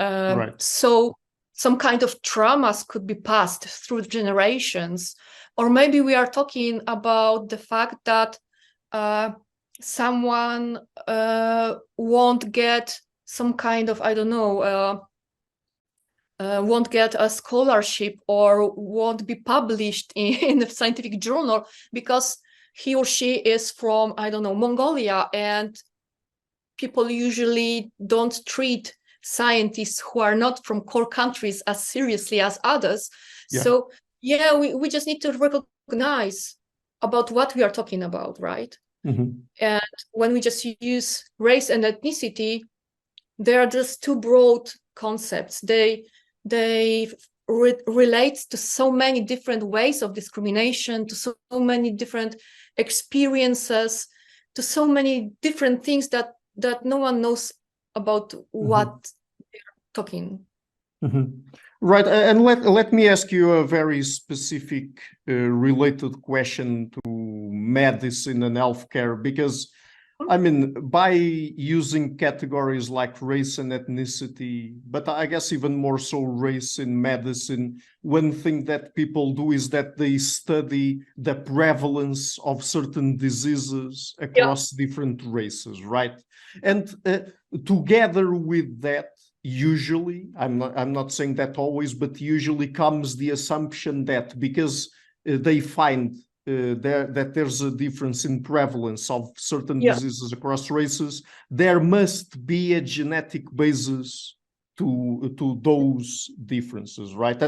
Right. So some kind of traumas could be passed through generations. Or maybe we are talking about the fact that someone won't get some kind of, I don't know, won't get a scholarship or won't be published in a scientific journal because he or she is from, I don't know, Mongolia, and people usually don't treat scientists who are not from core countries as seriously as others. Yeah. So yeah, we just need to recognize about what we are talking about, right? And when we just use race and ethnicity, they are just two broad concepts. They relate to so many different ways of discrimination, to so many different experiences, to so many different things that no one knows about what they're talking. Right, and let me ask you a very specific related question to medicine and healthcare, because I mean, by using categories like race and ethnicity, but I guess even more so race in medicine, one thing that people do is that they study the prevalence of certain diseases across different races, right? And together with that, usually, I'm not saying that always, but usually comes the assumption that because they find that there's a difference in prevalence of certain diseases across races, there must be a genetic basis to those differences, right?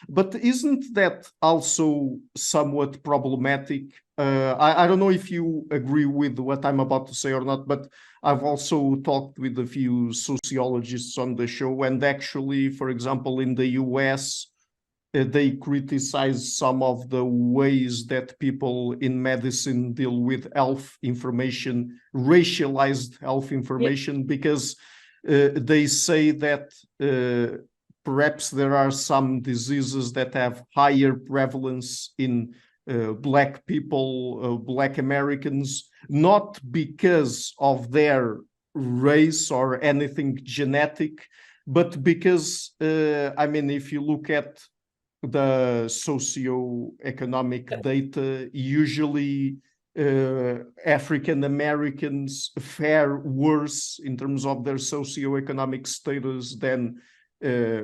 But isn't that also somewhat problematic? I don't know if you agree with what I'm about to say or not, but I've also talked with a few sociologists on the show, and actually, for example, in the US, they criticize some of the ways that people in medicine deal with health information, racialized health information, because they say that perhaps there are some diseases that have higher prevalence in Black people, Black Americans, not because of their race or anything genetic, but because, I mean, if you look at the socioeconomic data, usually African Americans fare worse in terms of their socioeconomic status than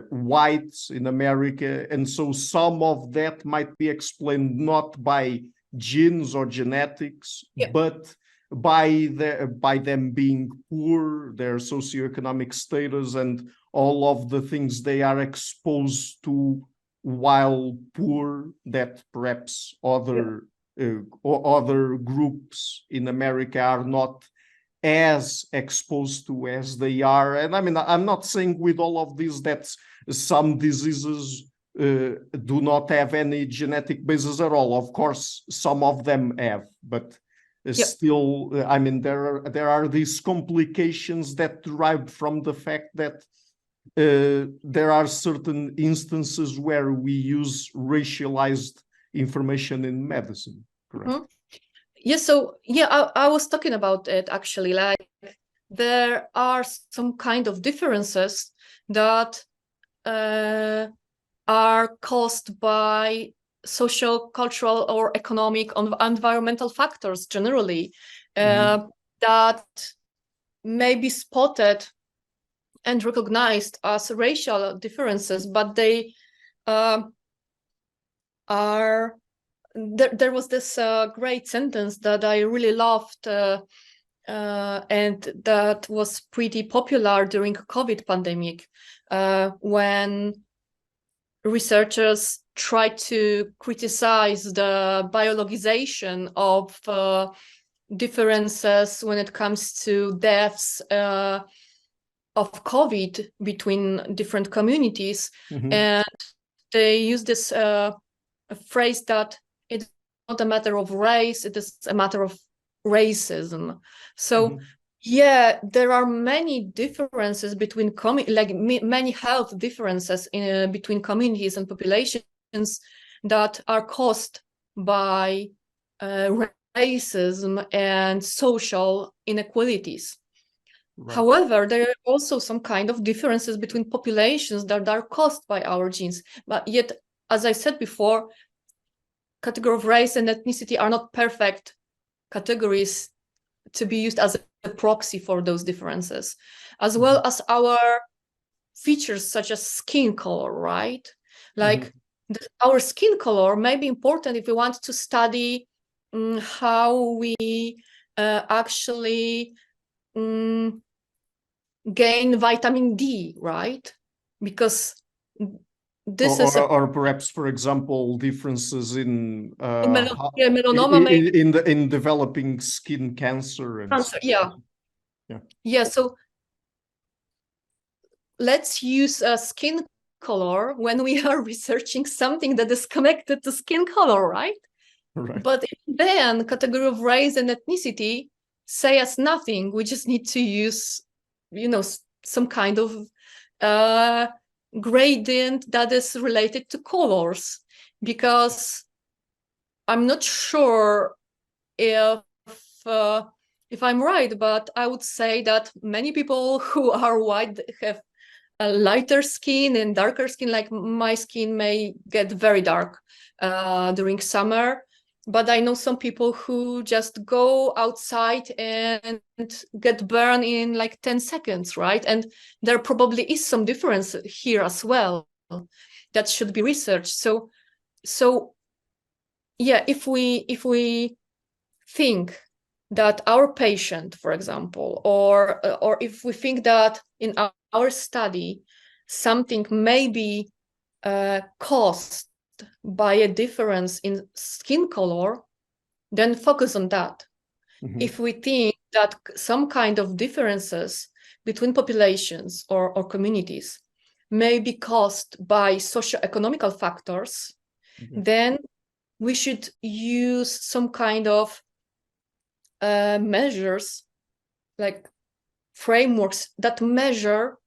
whites in America. And so some of that might be explained not by genes or genetics, but by them being poor, their socioeconomic status, and all of the things they are exposed to while poor, that perhaps other groups in America are not as exposed to as they are. And I mean, I'm not saying with all of this that some diseases do not have any genetic basis at all. Of course, some of them have, but still, I mean, there are these complications that derive from the fact that there are certain instances where we use racialized information in medicine, correct? Mm-hmm. Yeah, so I was talking about it actually. Like, there are some kind of differences that are caused by social, cultural, or economic, environmental factors generally, that may be spotted and recognized as racial differences, but they are. There was this great sentence that I really loved, and that was pretty popular during COVID pandemic, when researchers tried to criticize the biologization of differences when it comes to deaths of COVID between different communities. And they use this phrase that it's not a matter of race, it is a matter of racism. So yeah, there are many differences between many health differences between communities and populations that are caused by racism and social inequalities. Right. However, there are also some kind of differences between populations that are caused by our genes. But yet, as I said before, category of race and ethnicity are not perfect categories to be used as a proxy for those differences, as well as our features such as skin color, right? Like our skin color may be important if we want to study how we actually gain vitamin D, right? Because this or perhaps, for example, differences in melanoma in developing skin cancer and cancer. So let's use skin color when we are researching something that is connected to skin color, right? But then category of race and ethnicity say us nothing. We just need to use, some kind of gradient that is related to colors, because I'm not sure if I'm right, but I would say that many people who are white have a lighter skin and darker skin. Like my skin may get very dark during summer, but I know some people who just go outside and get burned in like 10 seconds, right? And there probably is some difference here as well that should be researched. So yeah, if we think that our patient, for example, or if we think that in our study something may be caused by a difference in skin color, then focus on that. Mhm. If we think that some kind of differences between populations or communities may be caused by socio-economical factors, then we should use some kind of measures, like frameworks that measure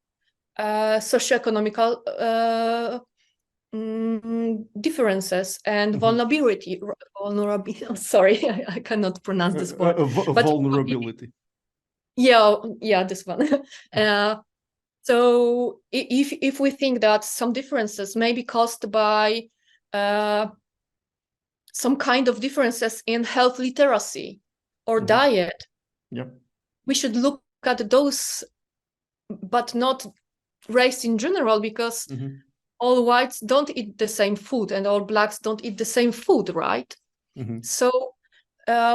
socio-economical differences and vulnerability. Sorry, I cannot pronounce this word. But vulnerability. Yeah, this one. So if we think that some differences may be caused by some kind of differences in health literacy or diet, we should look at those, but not race in general, because all whites don't eat the same food and all blacks don't eat the same food, right? So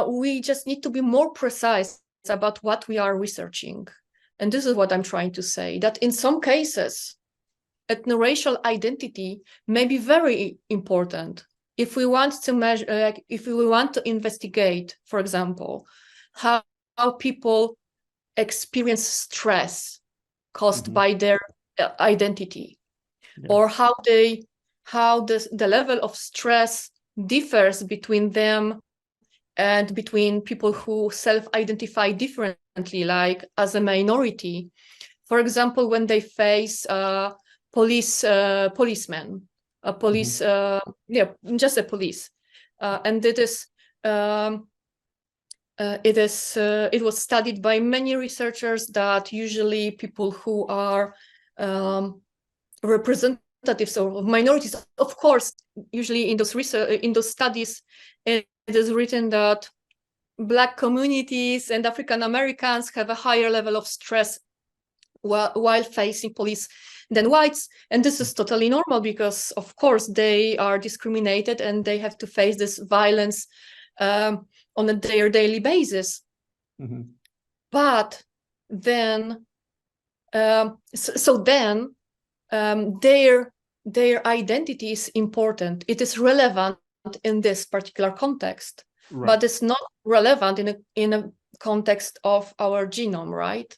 we just need to be more precise about what we are researching. And this is what I'm trying to say, that in some cases, ethnoracial identity may be very important. If we want to measure, if we want to investigate, for example, how people experience stress caused by their identity, or how the level of stress differs between them and between people who self-identify differently, like as a minority. For example, when they face policemen, just a police, and it was studied by many researchers that usually people who are representatives of minorities, of course, usually in those studies, it is written that Black communities and African Americans have a higher level of stress while facing police than whites. And this is totally normal because, of course, they are discriminated and they have to face this violence on their daily basis. But then, their identity is important. It is relevant in this particular context, but it's not relevant in a context of our genome, right?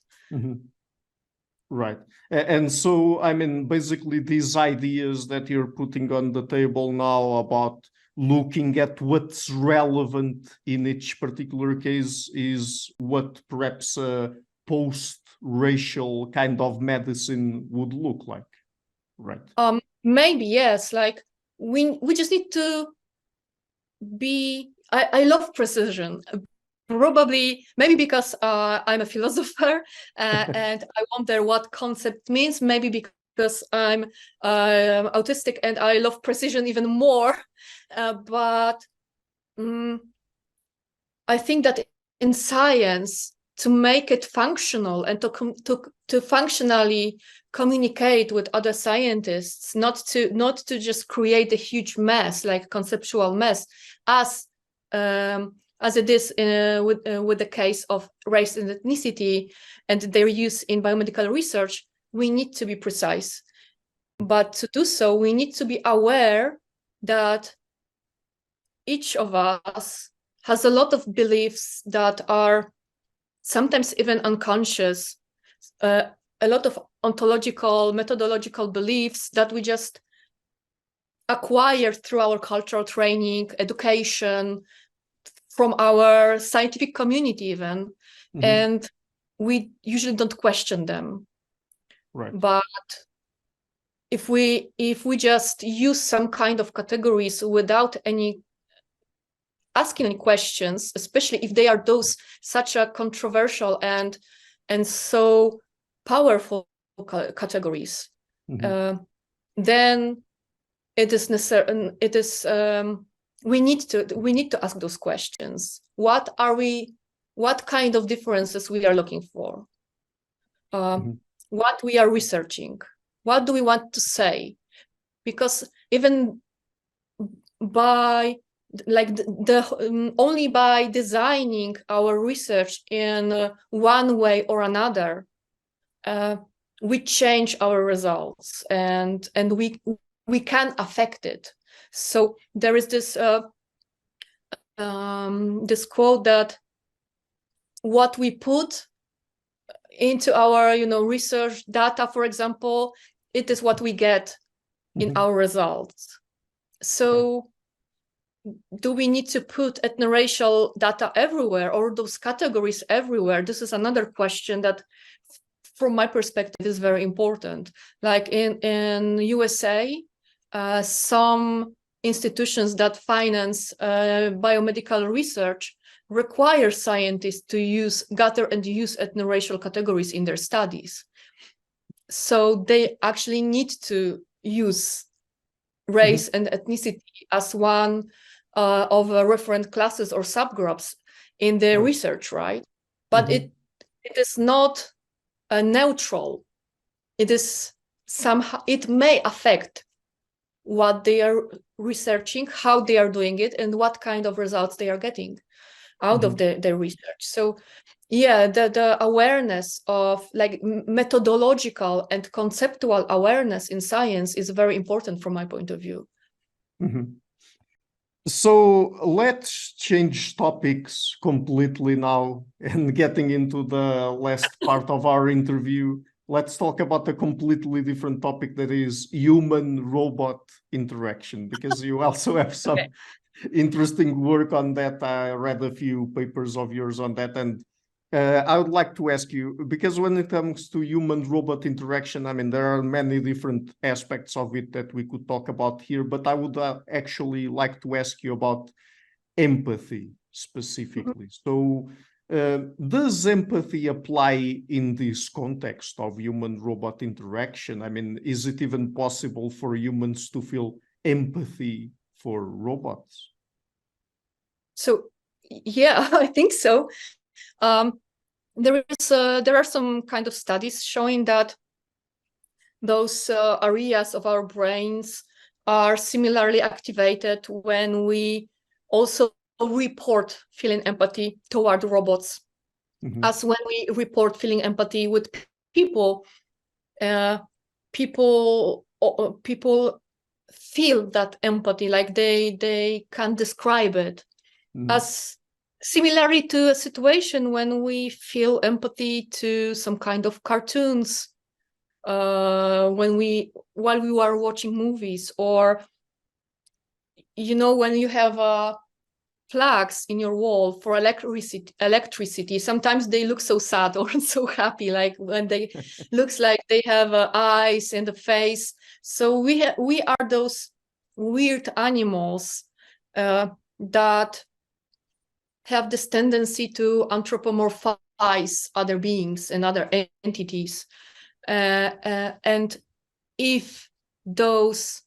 Right. And so, I mean, basically these ideas that you're putting on the table now about looking at what's relevant in each particular case is what perhaps a post-racial kind of medicine would look like, right? Maybe, yes. Like we just need to be, I love precision. Probably, maybe because I'm a philosopher and I wonder what concept means. Maybe because I'm autistic and I love precision even more. But I think that in science, to make it functional and to functionally communicate with other scientists, not to just create a huge mess, like conceptual mess, as it is with the case of race and ethnicity and their use in biomedical research, we need to be precise. But to do so, we need to be aware that each of us has a lot of beliefs that are sometimes even unconscious, a lot of ontological, methodological beliefs that we just acquire through our cultural training, education, from our scientific community even, and we usually don't question them. Right. But if we just use some kind of categories without asking any questions, especially if they are such a controversial and so powerful categories, then it is necessary. We need to ask those questions. What kind of differences we are looking for? What we are researching? What do we want to say? Because even by only by designing our research in one way or another, we change our results, and we can affect it. So there is this this quote that what we put into our research data, for example, it is what we get in our results. So do we need to put ethnoracial data everywhere, or those categories everywhere? This is another question that, from my perspective, is very important. Like in USA, some institutions that finance biomedical research require scientists to gather and use ethnoracial categories in their studies. So they actually need to use race and ethnicity as one of referent classes or subgroups in their research, right? But it is not neutral. It is somehow, it may affect what they are researching, how they are doing it, and what kind of results they are getting out of their research. So yeah, the awareness of like methodological and conceptual awareness in science is very important from my point of view. So let's change topics completely now and getting into the last part of our interview. Let's talk about a completely different topic, that is human-robot interaction, because you also have some interesting work on that. I read a few papers of yours on that, and I would like to ask you, because when it comes to human-robot interaction, I mean, there are many different aspects of it that we could talk about here, but I would actually like to ask you about empathy specifically. So does empathy apply in this context of human-robot interaction? I mean, is it even possible for humans to feel empathy for robots? So yeah, I think so. There are some kind of studies showing that those areas of our brains are similarly activated when we also report feeling empathy toward robots, as when we report feeling empathy with people. People feel that empathy, like they can describe it as similarly to a situation when we feel empathy to some kind of cartoons while we were watching movies, or when you have plugs in your wall for electricity, sometimes they look so sad or so happy, like when they looks like they have eyes and a face. So we are those weird animals that have this tendency to anthropomorphize other beings and other entities. And if those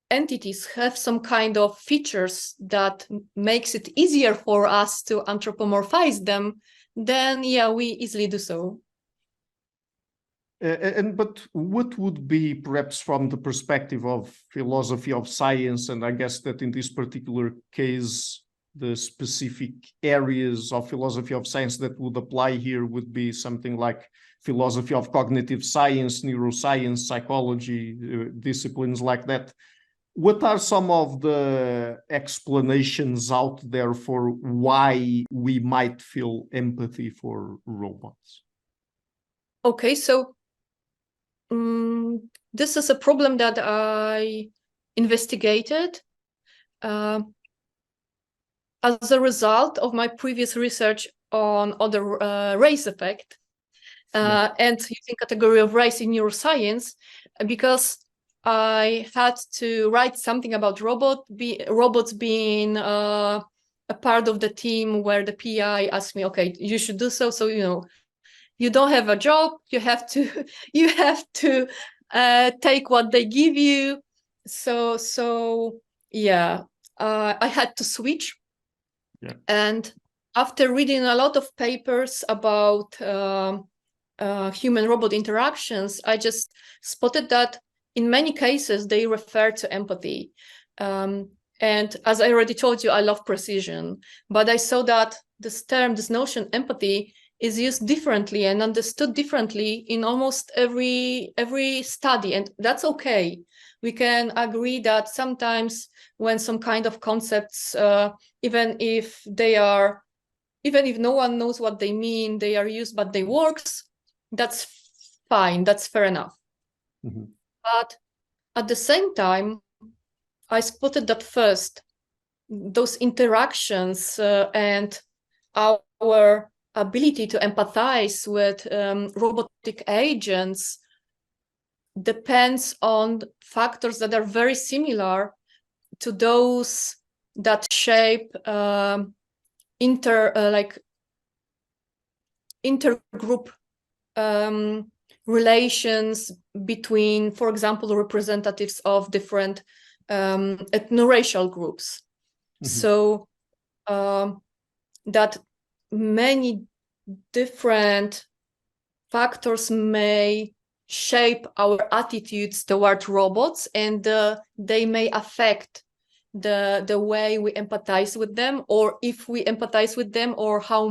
entities have some kind of features that makes it easier for us to anthropomorphize them, then yeah, we easily do so. But what would be, perhaps from the perspective of philosophy of science, and I guess that in this particular case, the specific areas of philosophy of science that would apply here would be something like philosophy of cognitive science, neuroscience, psychology, disciplines like that. What are some of the explanations out there for why we might feel empathy for robots? Okay, so this is a problem that I investigated as a result of my previous research on other race effect and using category of race in neuroscience, because I had to write something about robots being a part of the team where the PI asked me, okay, you should do so. So, you don't have a job, you have to take what they give you. So yeah, I had to switch. Yeah. And after reading a lot of papers about human-robot interactions, I just spotted that in many cases they refer to empathy. And as I already told you, I love precision, but I saw that this notion empathy is used differently and understood differently in almost every study, and that's okay. We can agree that sometimes when some kind of concepts, even if no one knows what they mean, they are used, but they works, that's fine, that's fair enough. But at the same time, I spotted that first, those interactions and our ability to empathize with robotic agents depends on factors that are very similar to those that shape intergroup relations between, for example, representatives of different ethnoracial groups. So that many different factors may shape our attitudes toward robots, and they may affect the way we empathize with them, or if we empathize with them, or how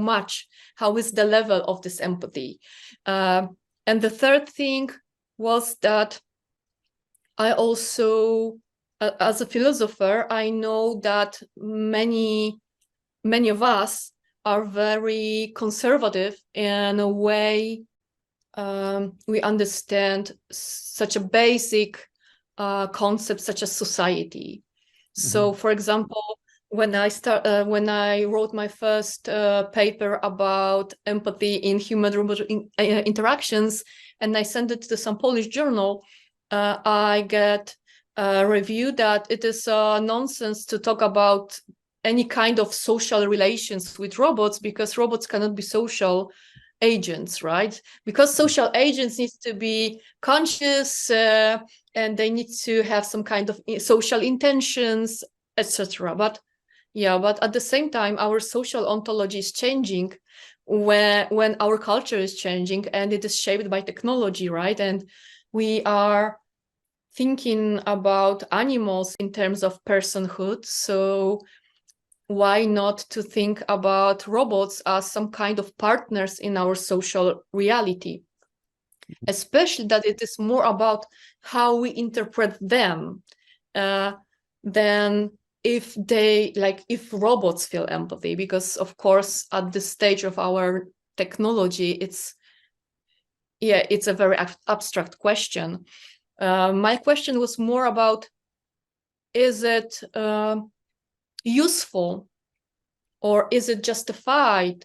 is the level of this empathy. And the third thing was that I also, as a philosopher, I know that many of us are very conservative in a way we understand such a basic concept such as society. So, for example, when I wrote my first paper about empathy in human-robot interactions, and I sent it to some Polish journal, I get a review that it is nonsense to talk about any kind of social relations with robots, because robots cannot be social agents, right? Because social agents need to be conscious and they need to have some kind of social intentions, etc. But at the same time, our social ontology is changing when our culture is changing, and it is shaped by technology, right? And we are thinking about animals in terms of personhood, so why not to think about robots as some kind of partners in our social reality, especially that it is more about how we interpret them than if robots feel empathy, because of course at this stage of our technology it's a very abstract question. My question was more about, is it useful, or is it justified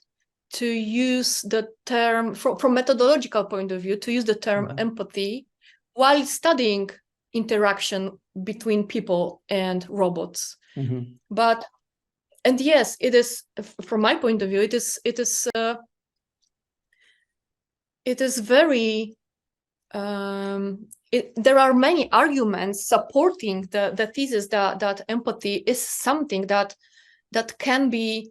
to use the term, from methodological point of view, to use the term empathy while studying interaction between people and robots? But, and yes, it is, from my point of view, it is very there are many arguments supporting the thesis that empathy is something that can be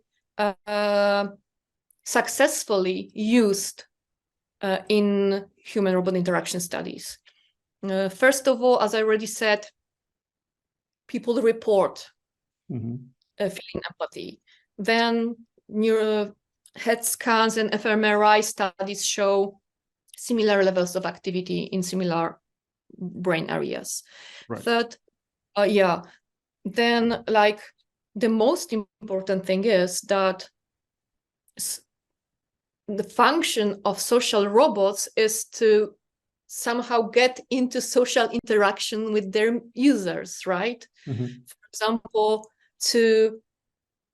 successfully used in human-robot interaction studies. First of all, as I already said, people report feeling empathy. Then head scans and fMRI studies show similar levels of activity in similar brain areas. Right. Third, then the most important thing is that the function of social robots is to somehow get into social interaction with their users, right? For example, to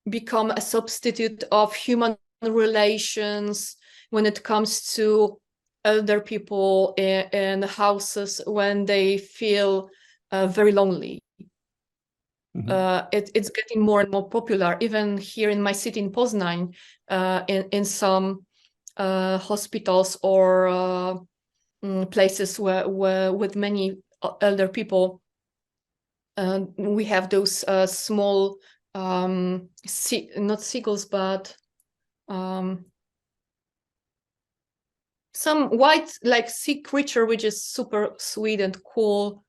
become a substitute of human relations when it comes to elder people in houses when they feel very lonely. It's getting more and more popular, even here in my city in Poznań, in some hospitals or places where with many elder people. We have those small, not seagulls, but some white sea creature which is super sweet and cool,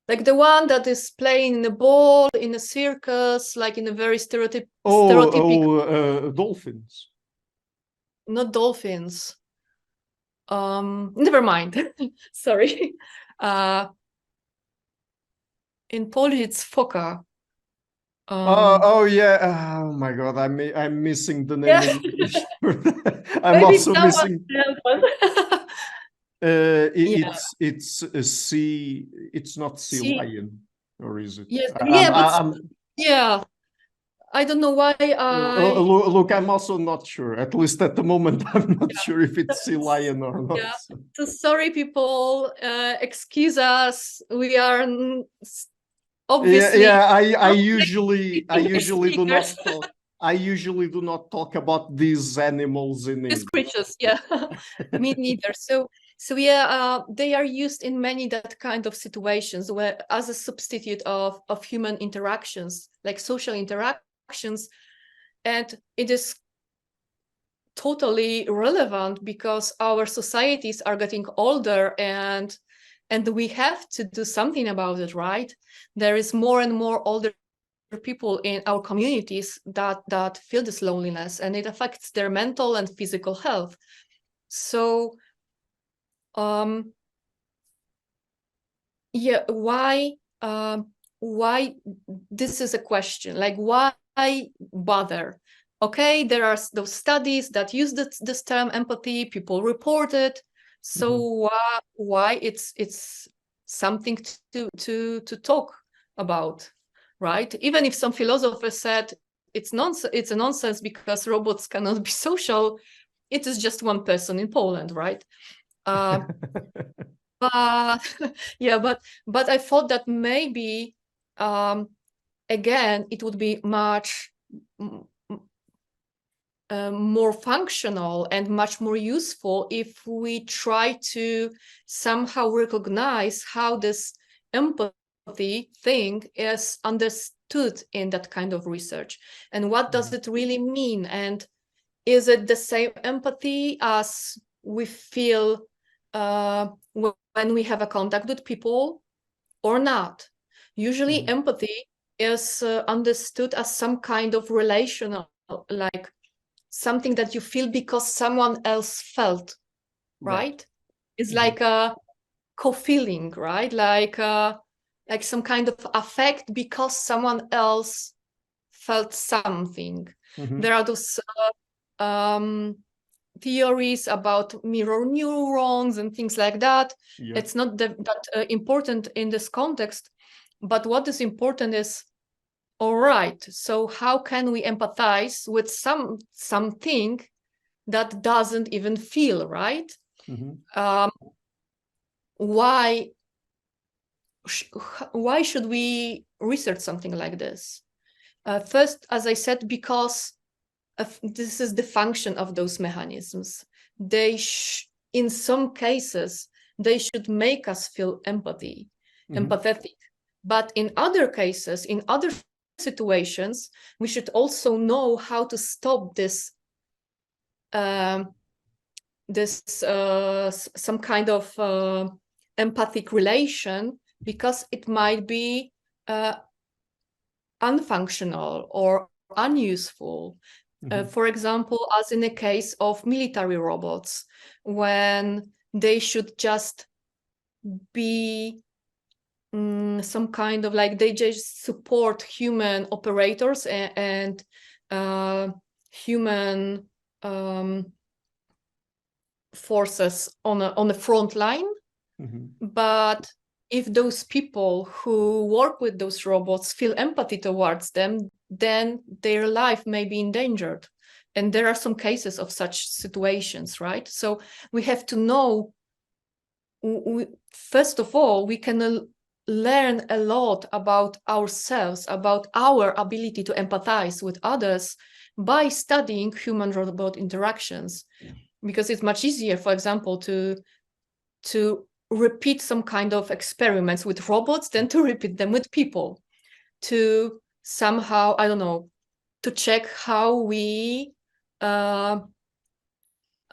Like the one that is playing the ball in a circus, like in a very stereotypical. Dolphins. Not dolphins. Never mind. Sorry. In Polish, it's foka. Yeah. Oh my God, I'm missing the name in English. I'm Maybe also missing. It's a sea. It's not sea lion, or is it? Yes. Yeah. I don't know why Look, I'm also not sure. At least at the moment, I'm not sure if it's sea lion or not. Yeah. So sorry, people. Excuse us. We are obviously. I usually do not talk. I usually do not talk about these animals in English. These creatures, yeah. Me neither. So yeah, they are used in many that kind of situations where as a substitute of human interactions, like social interactions, and it is totally relevant because our societies are getting older and we have to do something about it, right? There is more and more older people in our communities that feel this loneliness, and it affects their mental and physical health. So yeah, why this is a question, like why bother? Okay, there are those studies that use this term empathy, people report it, so why it's something to talk about, right? Even if some philosophers said it's a nonsense because robots cannot be social, it is just one person in Poland, right? But yeah, but I thought that maybe again it would be much more functional and much more useful if we try to somehow recognize how this empathy thing is understood in that kind of research, and what does it really mean, and is it the same empathy as we feel when we have a contact with people or not? Usually empathy is understood as some kind of relational, like something that you feel because someone else felt, right? It's like a co-feeling, right? Like some kind of affect because someone else felt something. There are those theories about mirror neurons and things like that. It's not that important in this context, but what is important is, all right, so how can we empathize with something that doesn't even feel, right? Why should we research something like this? First, as I said, because this is the function of those mechanisms. They in some cases, they should make us feel empathetic. But in other cases, in other situations, we should also know how to stop this some kind of empathic relation, because it might be unfunctional or unuseful. For example, as in the case of military robots, when they should just be some kind of like, they just support human operators and human forces on the front line. But if those people who work with those robots feel empathy towards them, then their life may be endangered. And there are some cases of such situations, right? So we have to know, first of all, we can learn a lot about ourselves, about our ability to empathize with others by studying human-robot interactions. Because it's much easier, for example, to repeat some kind of experiments with robots than to repeat them with people, to somehow, I don't know, to check how we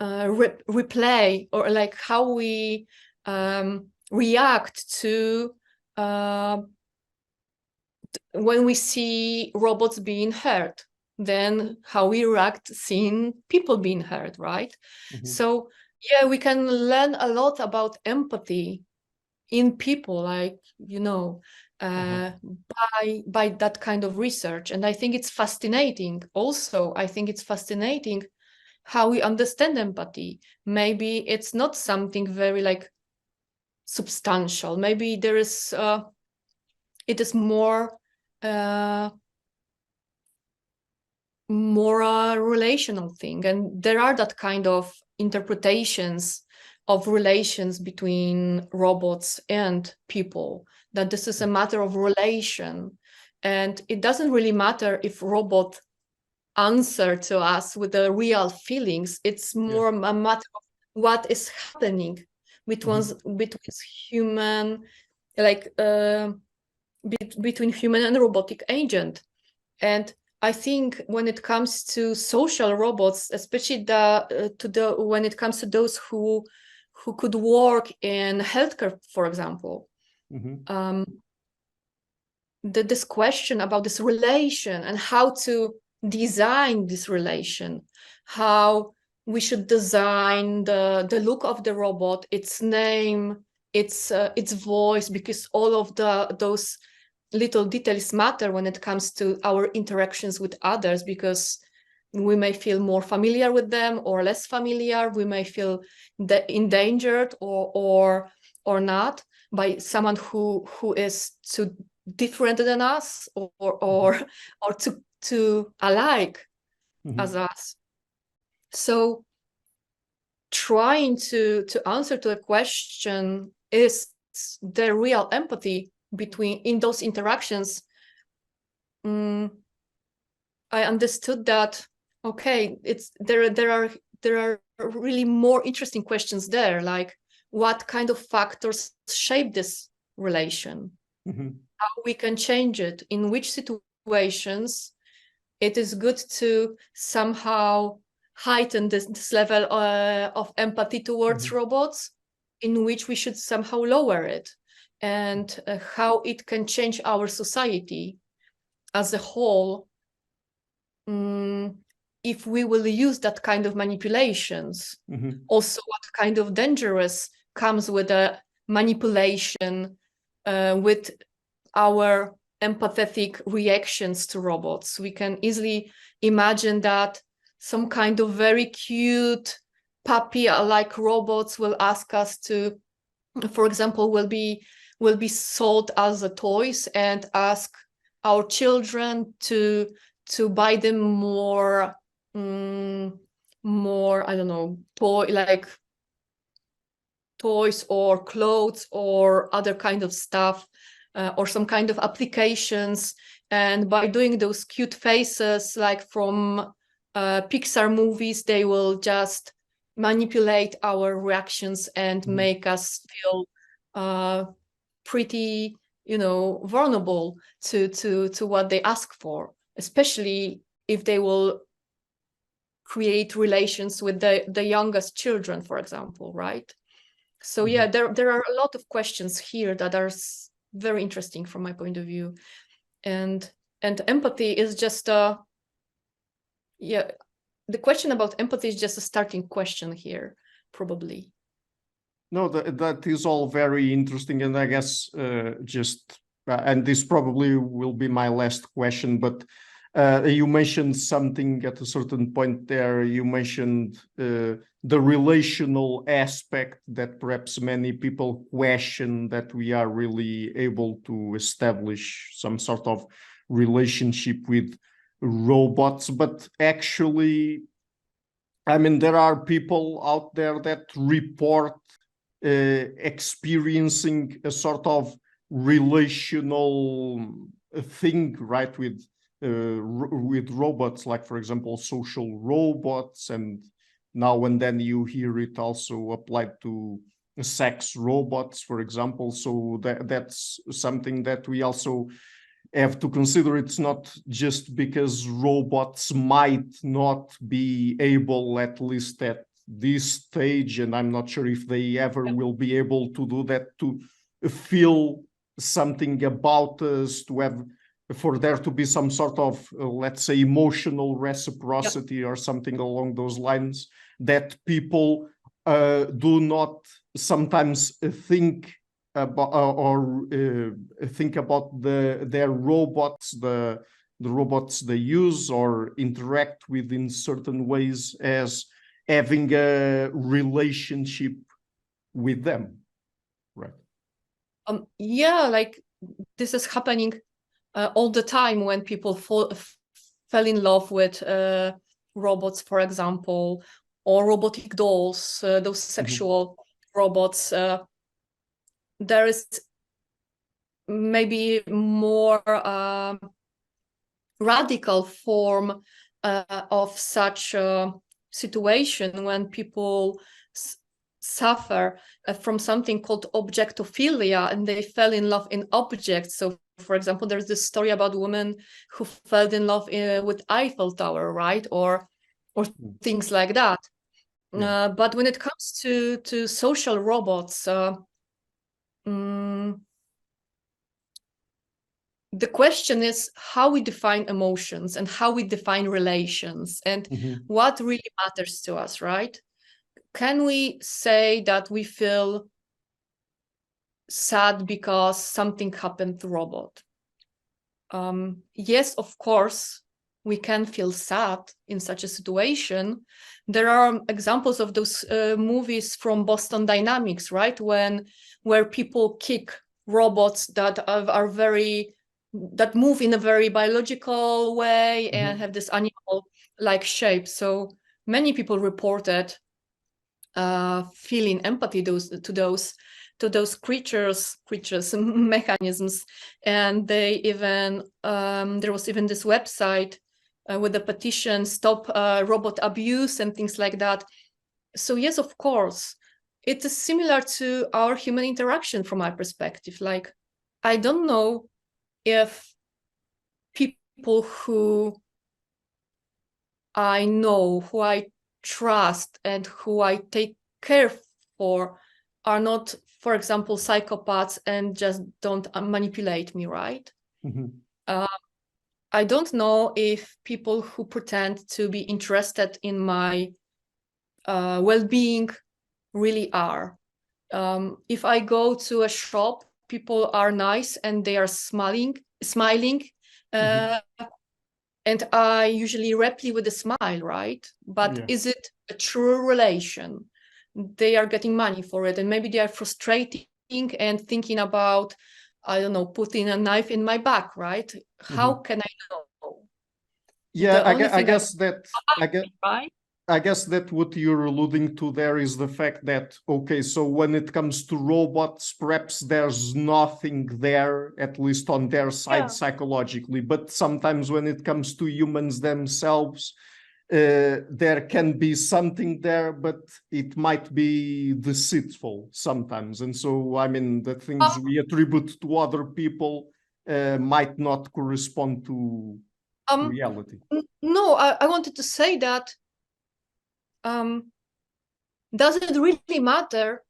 replay, or like how we react to when we see robots being hurt, then how we react seeing people being hurt, right? So yeah, we can learn a lot about empathy in people, like, by that kind of research. And I think it's fascinating. Also, I think it's fascinating how we understand empathy. Maybe it's not something very like substantial. Maybe there is it is more a relational thing, and there are that kind of interpretations of relations between robots and people, that this is a matter of relation, and it doesn't really matter if robot answer to us with the real feelings. It's more a matter of what is happening between human, like between human and robotic agent. And I think when it comes to social robots, especially when it comes to those who could work in healthcare, for example, this question about this relation and how to design this relation, how we should design the look of the robot, its name, its voice, because all of those little details matter when it comes to our interactions with others, because we may feel more familiar with them or less familiar. We may feel endangered or not by someone who is too different than us or too alike as us. So trying to answer to a question, is there real empathy in those interactions? I understood that, okay, there are really more interesting questions there, like what kind of factors shape this relation, how we can change it, in which situations it is good to somehow heighten this level of empathy towards robots, in which we should somehow lower it, and how it can change our society as a whole, if we will use that kind of manipulations. Also, what kind of dangerous comes with a manipulation with our empathetic reactions to robots. We can easily imagine that some kind of very cute puppy-like robots will ask us to, for example, will be sold as a toys, and ask our children to buy them more I don't know, toys or clothes or other kind of stuff, or some kind of applications, and by doing those cute faces like from Pixar movies, they will just manipulate our reactions and make us feel pretty, vulnerable to what they ask for, especially if they will create relations with the youngest children, for example, right? So yeah, there are a lot of questions here that are very interesting from my point of view, and empathy is just the question about empathy is just a starting question here, probably. No, that is all very interesting, and I guess and this probably will be my last question, but you mentioned something at a certain point there. You mentioned the relational aspect that perhaps many people question, that we are really able to establish some sort of relationship with robots. But actually, I mean, there are people out there that report experiencing a sort of relational thing, right, with robots, like, for example, social robots, and now and then you hear it also applied to sex robots, for example. So that's something that we also have to consider. It's not just because robots might not be able, at least at this stage, and I'm not sure if they ever will be able to do that, to feel something about us, to have, for there to be some sort of, let's say, emotional reciprocity or something along those lines, that people do not sometimes think about think about their robots, the robots they use or interact with in certain ways as having a relationship with them, right? Yeah, like this is happening all the time when people fell in love with robots, for example, or robotic dolls, those sexual robots. There is maybe more radical form of such a situation when people suffer from something called objectophilia, and they fell in love in objects. So, for example, there's this story about a woman who fell in love with Eiffel Tower, right, or things like that. Yeah. But when it comes to social robots, the question is how we define emotions and how we define relations and what really matters to us, right? Can we say that we feel sad because something happened to robot? Yes, of course, we can feel sad in such a situation. There are examples of those movies from Boston Dynamics, right? Where people kick robots that are that move in a very biological way and have this animal-like shape. So many people reported feeling empathy to those creatures mechanisms, and they even there was even this website with a petition, stop robot abuse and things like that. So yes, of course, it is similar to our human interaction from my perspective. Like, I don't know if people who I know, who I trust, and who I take care for are not, for example, psychopaths and just don't manipulate me, right? I don't know if people who pretend to be interested in my well-being really are. If I go to a shop, people are nice and they are smiling, and I usually reply with a smile, right? But is it a true relation? They are getting money for it, and maybe they are frustrating and thinking about, I don't know, putting a knife in my back, right? How can I know? Yeah, I guess right? I guess that what you're alluding to there is the fact that, okay, so when it comes to robots, perhaps there's nothing there, at least on their side psychologically, but sometimes when it comes to humans themselves, there can be something there, but it might be deceitful sometimes. And so, I mean, the things we attribute to other people might not correspond to reality. No, I wanted to say that does it really matter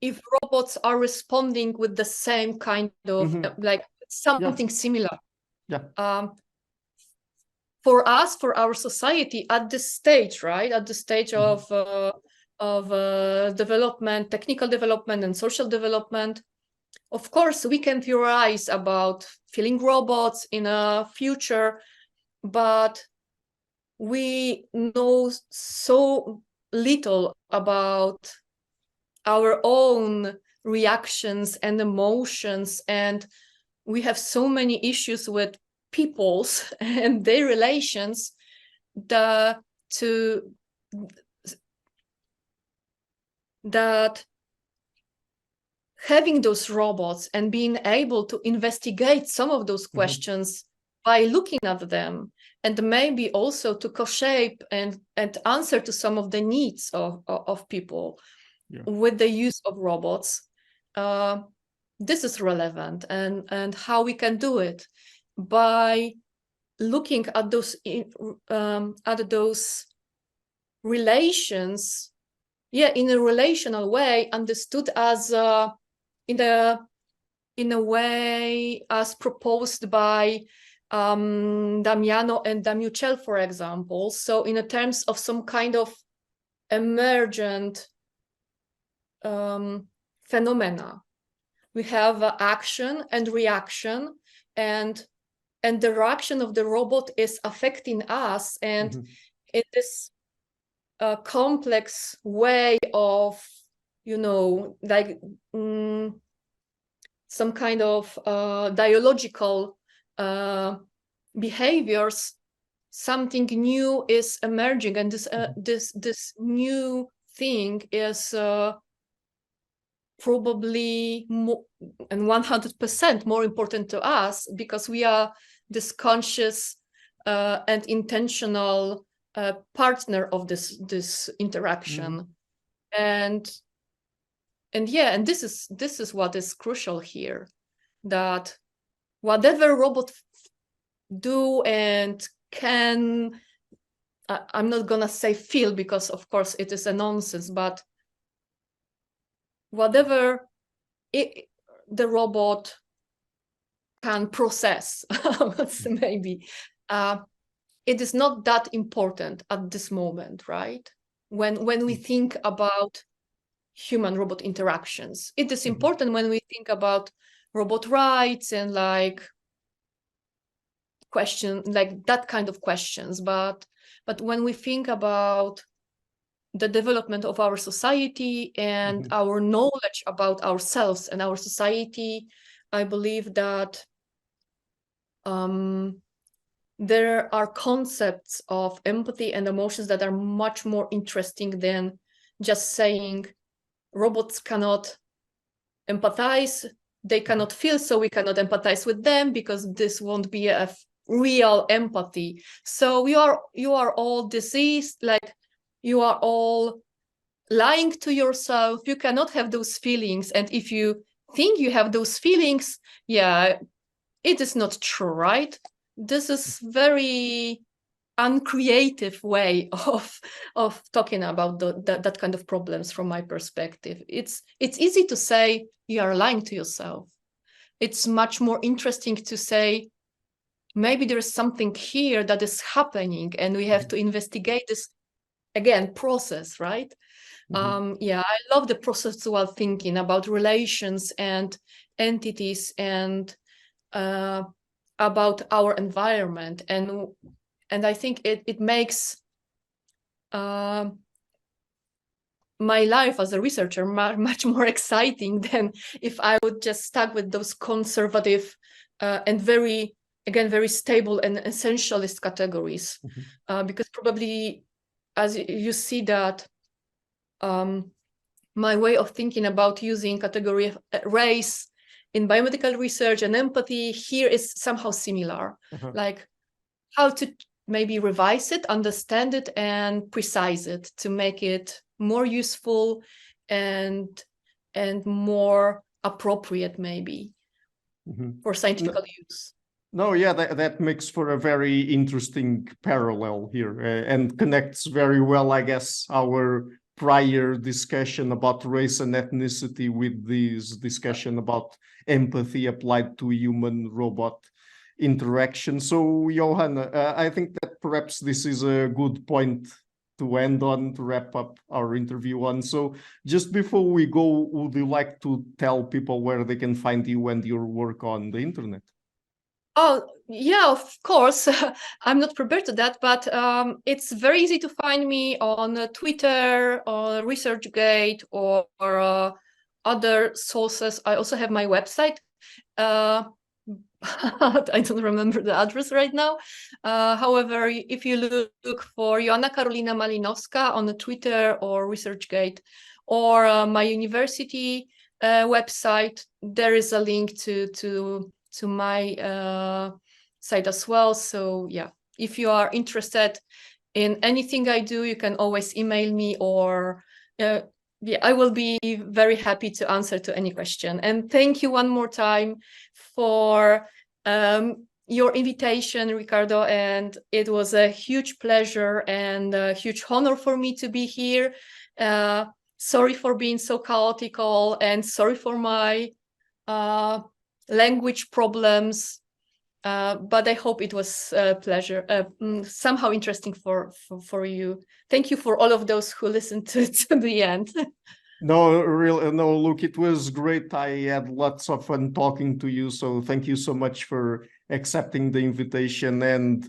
if robots are responding with the same kind of like something similar? For us, for our society, at this stage, right, at the stage of development, technical development and social development, of course, we can theorize about feeling robots in a future, but we know so little about our own reactions and emotions, and we have so many issues with peoples and their relations that having those robots and being able to investigate some of those questions by looking at them, and maybe also to co-shape and answer to some of the needs of people with the use of robots. This is relevant, and how we can do it by looking at those relations, in a relational way, understood as in in a way as proposed by Damiano and Damuchel, for example. So in terms of some kind of emergent phenomena, we have action and reaction, and the reaction of the robot is affecting us, and in this complex way of, like some kind of dialogical behaviors, something new is emerging, and this new thing is probably more and 100% more important to us, because we are this conscious and intentional partner of this interaction. And this is what is crucial here, that whatever robots do and can, I'm not gonna say feel, because of course it is a nonsense, but whatever the robot can process, maybe, it is not that important at this moment, right? When we think about human-robot interactions, it is important when we think about robot rights and like question, like that kind of questions. But when we think about the development of our society and our knowledge about ourselves and our society, I believe that there are concepts of empathy and emotions that are much more interesting than just saying robots cannot empathize, they cannot feel, so we cannot empathize with them, because this won't be a real empathy. So you are all diseased, like you are all lying to yourself. You cannot have those feelings, and if you think you have those feelings, yeah, it is not true, right? This is very uncreative way of talking about that kind of problems from my perspective. It's easy to say you are lying to yourself. It's much more interesting to say maybe there is something here that is happening, and we have to investigate this, again, process, right? Yeah, I love the processual thinking about relations and entities and about our environment, and I think it makes my life as a researcher much more exciting than if I would just stuck with those conservative and very stable and essentialist categories, because probably, as you see that my way of thinking about using category of race in biomedical research and empathy here is somehow similar, like how to maybe revise it, understand it, and precise it to make it more useful and more appropriate, maybe, for scientific use. No, yeah, that makes for a very interesting parallel here, and connects very well, I guess, our prior discussion about race and ethnicity with this discussion about empathy applied to human-robot interaction. So, Johanna, I think that perhaps this is a good point to end on, to wrap up our interview on. So just before we go, would you like to tell people where they can find you and your work on the internet? Oh, yeah, of course. I'm not prepared to that, but it's very easy to find me on Twitter, or ResearchGate, or other sources. I also have my website. I don't remember the address right now. However, if you look for Joanna Karolina Malinowska on the Twitter or ResearchGate, or my university website, there is a link to my site as well. So yeah, if you are interested in anything I do, you can always email me, or yeah, I will be very happy to answer to any question. And thank you one more time for your invitation, Ricardo, and it was a huge pleasure and a huge honor for me to be here. Sorry for being so chaotic, and sorry for my language problems. But I hope it was a pleasure, somehow interesting for you. Thank you for all of those who listened to the end. No, really, no, look, it was great. I had lots of fun talking to you. So thank you so much for accepting the invitation. And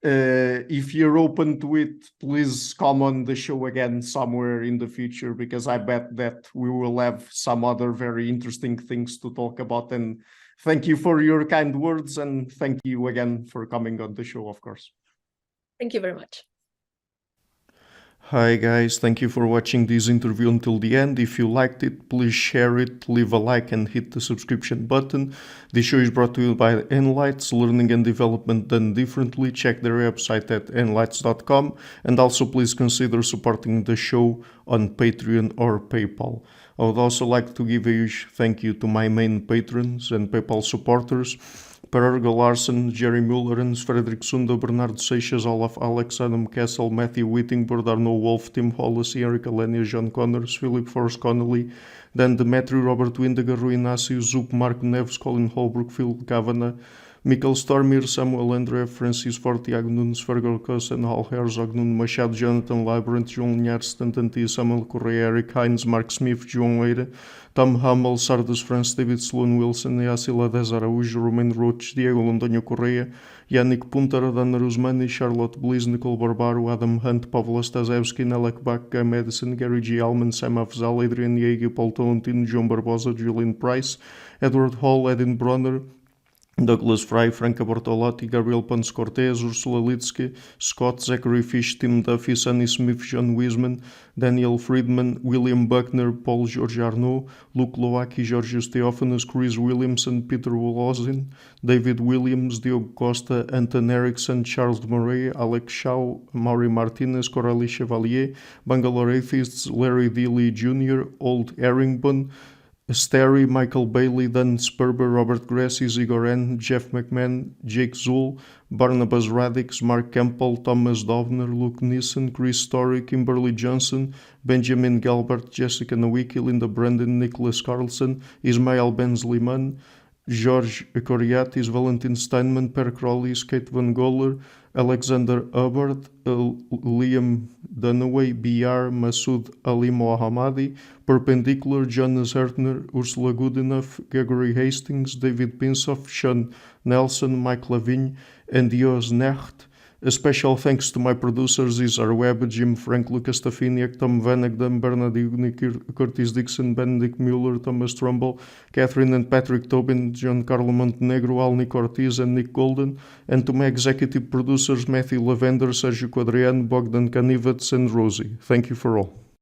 if you're open to it, please come on the show again somewhere in the future, because I bet that we will have some other very interesting things to talk about. And thank you for your kind words, and thank you again for coming on the show, of course. Thank you very much. Hi guys, thank you for watching this interview until the end. If you liked it, please share it, leave a like and hit the subscription button. This show is brought to you by Enlights, learning and development done differently. Check their website at enlights.com, and also please consider supporting the show on Patreon or PayPal. I would also like to give a huge thank you to my main patrons and PayPal supporters: Per Ergo Larsen, Jerry Mullerens, Frederick Sundo, Bernardo Seixas, Olaf Alex, Adam Kessel, Matthew Whittingbird, Arno Wolf, Tim Hollis, Eric Alenia, John Connors, Philip Forrest Connolly, Dan Demetri, Robert Windiger, Rui Inácio, Zup, Marco Neves, Colin Holbrook, Phil Kavanagh, Mikkel Stormir, Samuel André, Francis Ford, Tiago Nunes, Fergal Kossen, Hal Herzog, Nuno Machado, Jonathan Librant, João Linhares, Stantantia, Samuel Correia, Eric Hines, Mark Smith, João Eira, Tom Hummel, Sardas France, David Sloan Wilson, Yacila Dez Araújo, Romain Roach, Diego Londonho Correia, Yannick Punter, Dana Rusmani, Charlotte Bliss, Nicole Barbaro, Adam Hunt, Pavlo Stasevski, Nelek Bach, Guy Madison, Gary G. Allman, Sam Afzal, Adrian Yeager, Paul Tolentino, João Barbosa, Julian Price, Edward Hall, Edin Bronner, Douglas Fry, Franca Bortolotti, Gabriel Ponce Cortez, Ursula Litsky, Scott, Zachary Fish, Tim Duffy, Sonny Smith, John Wiseman, Daniel Friedman, William Buckner, Paul George Arnaud, Luke Lowacki, Georgios Theophanos, Chris Williamson, Peter Wolozin, David Williams, Diogo Costa, Anton Erickson, Charles Murray, Alex Shaw, Maury Martinez, Coralie Chevalier, Bangalore Atheists, Larry Dealey Jr., Old Erringbone, Sterry, Michael Bailey, Dan Sperber, Robert Grassi, Igor N., Jeff McMahon, Jake Zool, Barnabas Radix, Mark Campbell, Thomas Dovner, Luke Nissen, Chris Story, Kimberly Johnson, Benjamin Galbert, Jessica Nowicki, Linda Brandon, Nicholas Carlson, Ismail Benzliman, George Coriatis, Valentin Steinman, Per Crowley, Kate Van Goller, Alexander Hubbard, Liam Dunaway, BR, Masood Ali Mohammadi, Perpendicular, Jonas Hertner, Ursula Goodenough, Gregory Hastings, David Pinsoff, Sean Nelson, Mike Lavigne, and Dios Necht. A special thanks to my producers, Isar Webb, Jim Frank, Lucas Stafiniak, Tom Vanagdam, Bernard Ugnik, Curtis Dixon, Benedict Mueller, Thomas Trumbull, Catherine and Patrick Tobin, John Carlo Montenegro, Alnick Ortiz, and Nick Golden, and to my executive producers, Matthew Lavender, Sergio Quadriano, Bogdan Kanivets, and Rosie. Thank you for all.